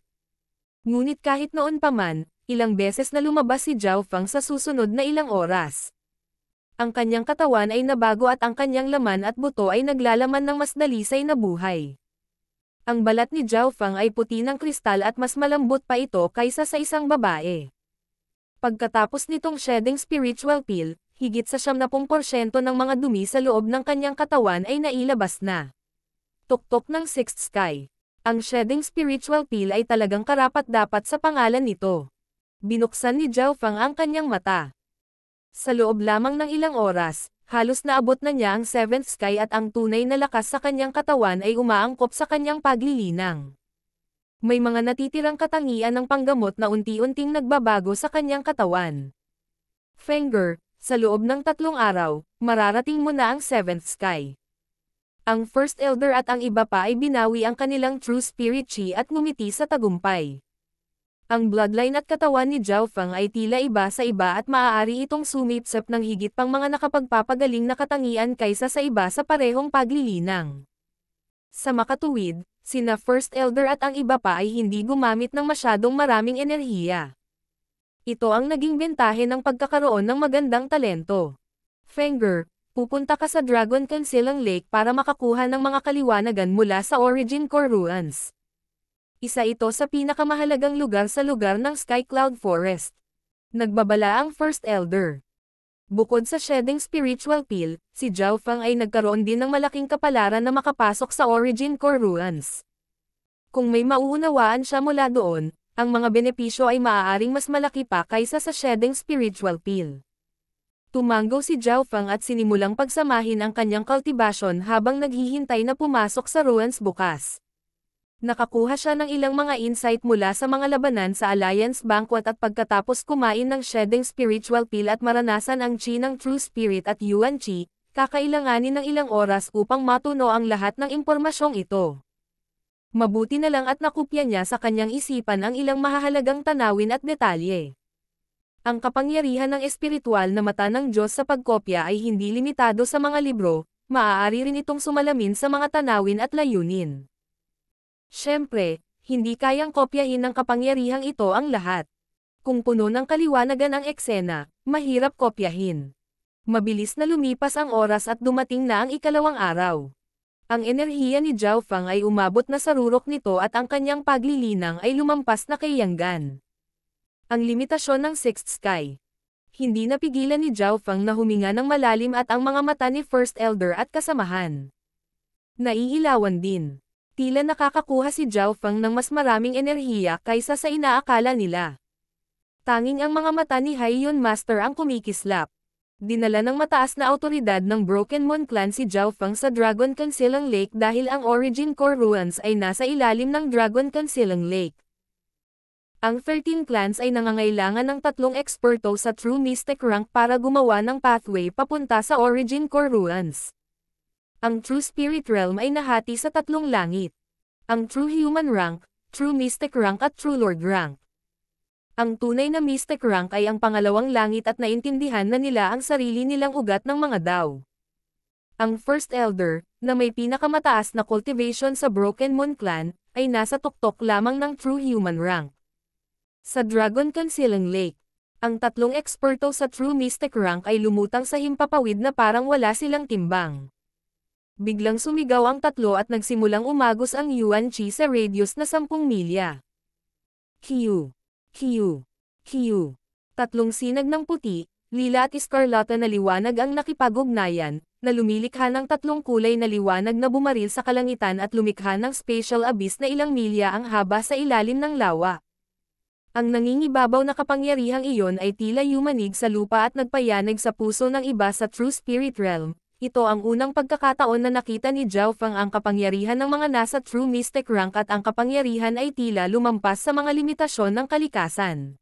Ngunit kahit noon pa man, ilang beses na lumabas si Zhao Feng sa susunod na ilang oras. Ang kanyang katawan ay nabago at ang kanyang laman at buto ay naglalaman ng mas dalisay na buhay. Ang balat ni Zhao Feng ay puti ng kristal at mas malambot pa ito kaysa sa isang babae. Pagkatapos nitong shedding spiritual pill, higit sa 70% ng mga dumi sa loob ng kanyang katawan ay nailabas na. Tuktok ng Sixth Sky. Ang shedding spiritual pill ay talagang karapat-dapat sa pangalan nito. Binuksan ni Zhao Feng ang kanyang mata. Sa loob lamang ng ilang oras, halos naabot na niya ang Seventh Sky at ang tunay na lakas sa kanyang katawan ay umaangkop sa kanyang paglilinang. May mga natitirang katangian ng panggamot na unti-unting nagbabago sa kanyang katawan. Fenger, sa loob ng 3 araw, mararating mo na ang Seventh Sky. Ang First Elder at ang iba pa ay binawi ang kanilang True Spirit Qi at ngumiti sa tagumpay. Ang bloodline at katawan ni Zhao Feng ay tila iba sa iba at maaari itong sumipsip ng higit pang mga nakapagpapagaling na katangian kaysa sa iba sa parehong paglilinang. Sa makatuwid, sina First Elder at ang iba pa ay hindi gumamit ng masyadong maraming enerhiya. Ito ang naging bentahe ng pagkakaroon ng magandang talento. Fenger, pupunta ka sa Dragon Concealing Lake para makakuha ng mga kaliwanagan mula sa Origin Core Ruins. Isa ito sa pinakamahalagang lugar sa lugar ng Sky Cloud Forest. Nagbabala ang First Elder. Bukod sa shedding spiritual pill, si Zhao Feng ay nagkaroon din ng malaking kapalaran na makapasok sa Origin Core Ruins. Kung may mauunawaan siya mula doon, ang mga benepisyo ay maaaring mas malaki pa kaysa sa shedding spiritual pill. Tumango si Zhao Feng at sinimulang pagsamahin ang kanyang kultibasyon habang naghihintay na pumasok sa ruins bukas. Nakakuha siya ng ilang mga insight mula sa mga labanan sa Alliance Banquet at pagkatapos kumain ng shedding spiritual pill at maranasan ang Qi ng True Spirit at Yuan Qi, kakailanganin ng ilang oras upang matuno ang lahat ng impormasyong ito. Mabuti na lang at nakopya niya sa kanyang isipan ang ilang mahahalagang tanawin at detalye. Ang kapangyarihan ng espiritual na mata ng Diyos sa pagkopya ay hindi limitado sa mga libro, maaari rin itong sumalamin sa mga tanawin at layunin. Siyempre, hindi kayang kopyahin ng kapangyarihang ito ang lahat. Kung puno ng kaliwanagan ang eksena, mahirap kopyahin. Mabilis na lumipas ang oras at dumating na ang ikalawang araw. Ang enerhiya ni Zhao Feng ay umabot na sa rurok nito at ang kanyang paglilinang ay lumampas na kay Yang Gan. Ang limitasyon ng Sixth Sky. Hindi napigilan ni Zhao Feng na huminga ng malalim at ang mga mata ni First Elder at kasamahan. Naiilawan din. Tila nakakakuha si Zhao Feng ng mas maraming enerhiya kaysa sa inaakala nila. Tanging ang mga mata ni Haiyan Master ang kumikislap. Dinala ng mataas na autoridad ng Broken Moon Clan si Zhao Feng sa Dragon Concealing Lake dahil ang Origin Core Ruins ay nasa ilalim ng Dragon Concealing Lake. Ang 13 clans ay nangangailangan ng 3 eksperto sa True Mystic rank para gumawa ng pathway papunta sa Origin Core Ruins. Ang True Spirit Realm ay nahati sa 3 langit. Ang True Human rank, True Mystic rank at True Lord rank. Ang tunay na Mystic rank ay ang pangalawang langit at naintindihan na nila ang sarili nilang ugat ng mga Dao. Ang First Elder, na may pinakamataas na cultivation sa Broken Moon Clan, ay nasa tuktok lamang ng True Human rank. Sa Dragon Concealing Lake, ang 3 eksperto sa True Mystic rank ay lumutang sa himpapawid na parang wala silang timbang. Biglang sumigaw ang 3 at nagsimulang umagos ang Yuan Chi sa radius na 10 milya. Q. Q. Q. 3 sinag ng puti, lila at iskarlata na liwanag ang nakipag-ugnayan, na lumilikha ng 3 kulay na liwanag na bumaril sa kalangitan at lumikha ng spatial abyss na ilang milya ang haba sa ilalim ng lawa. Ang nangingibabaw na kapangyarihang iyon ay tila yumanig sa lupa at nagpayanig sa puso ng iba sa True Spirit Realm. Ito ang unang pagkakataon na nakita ni Zhao Feng ang kapangyarihan ng mga nasa True Mystic rank at ang kapangyarihan ay tila lumampas sa mga limitasyon ng kalikasan.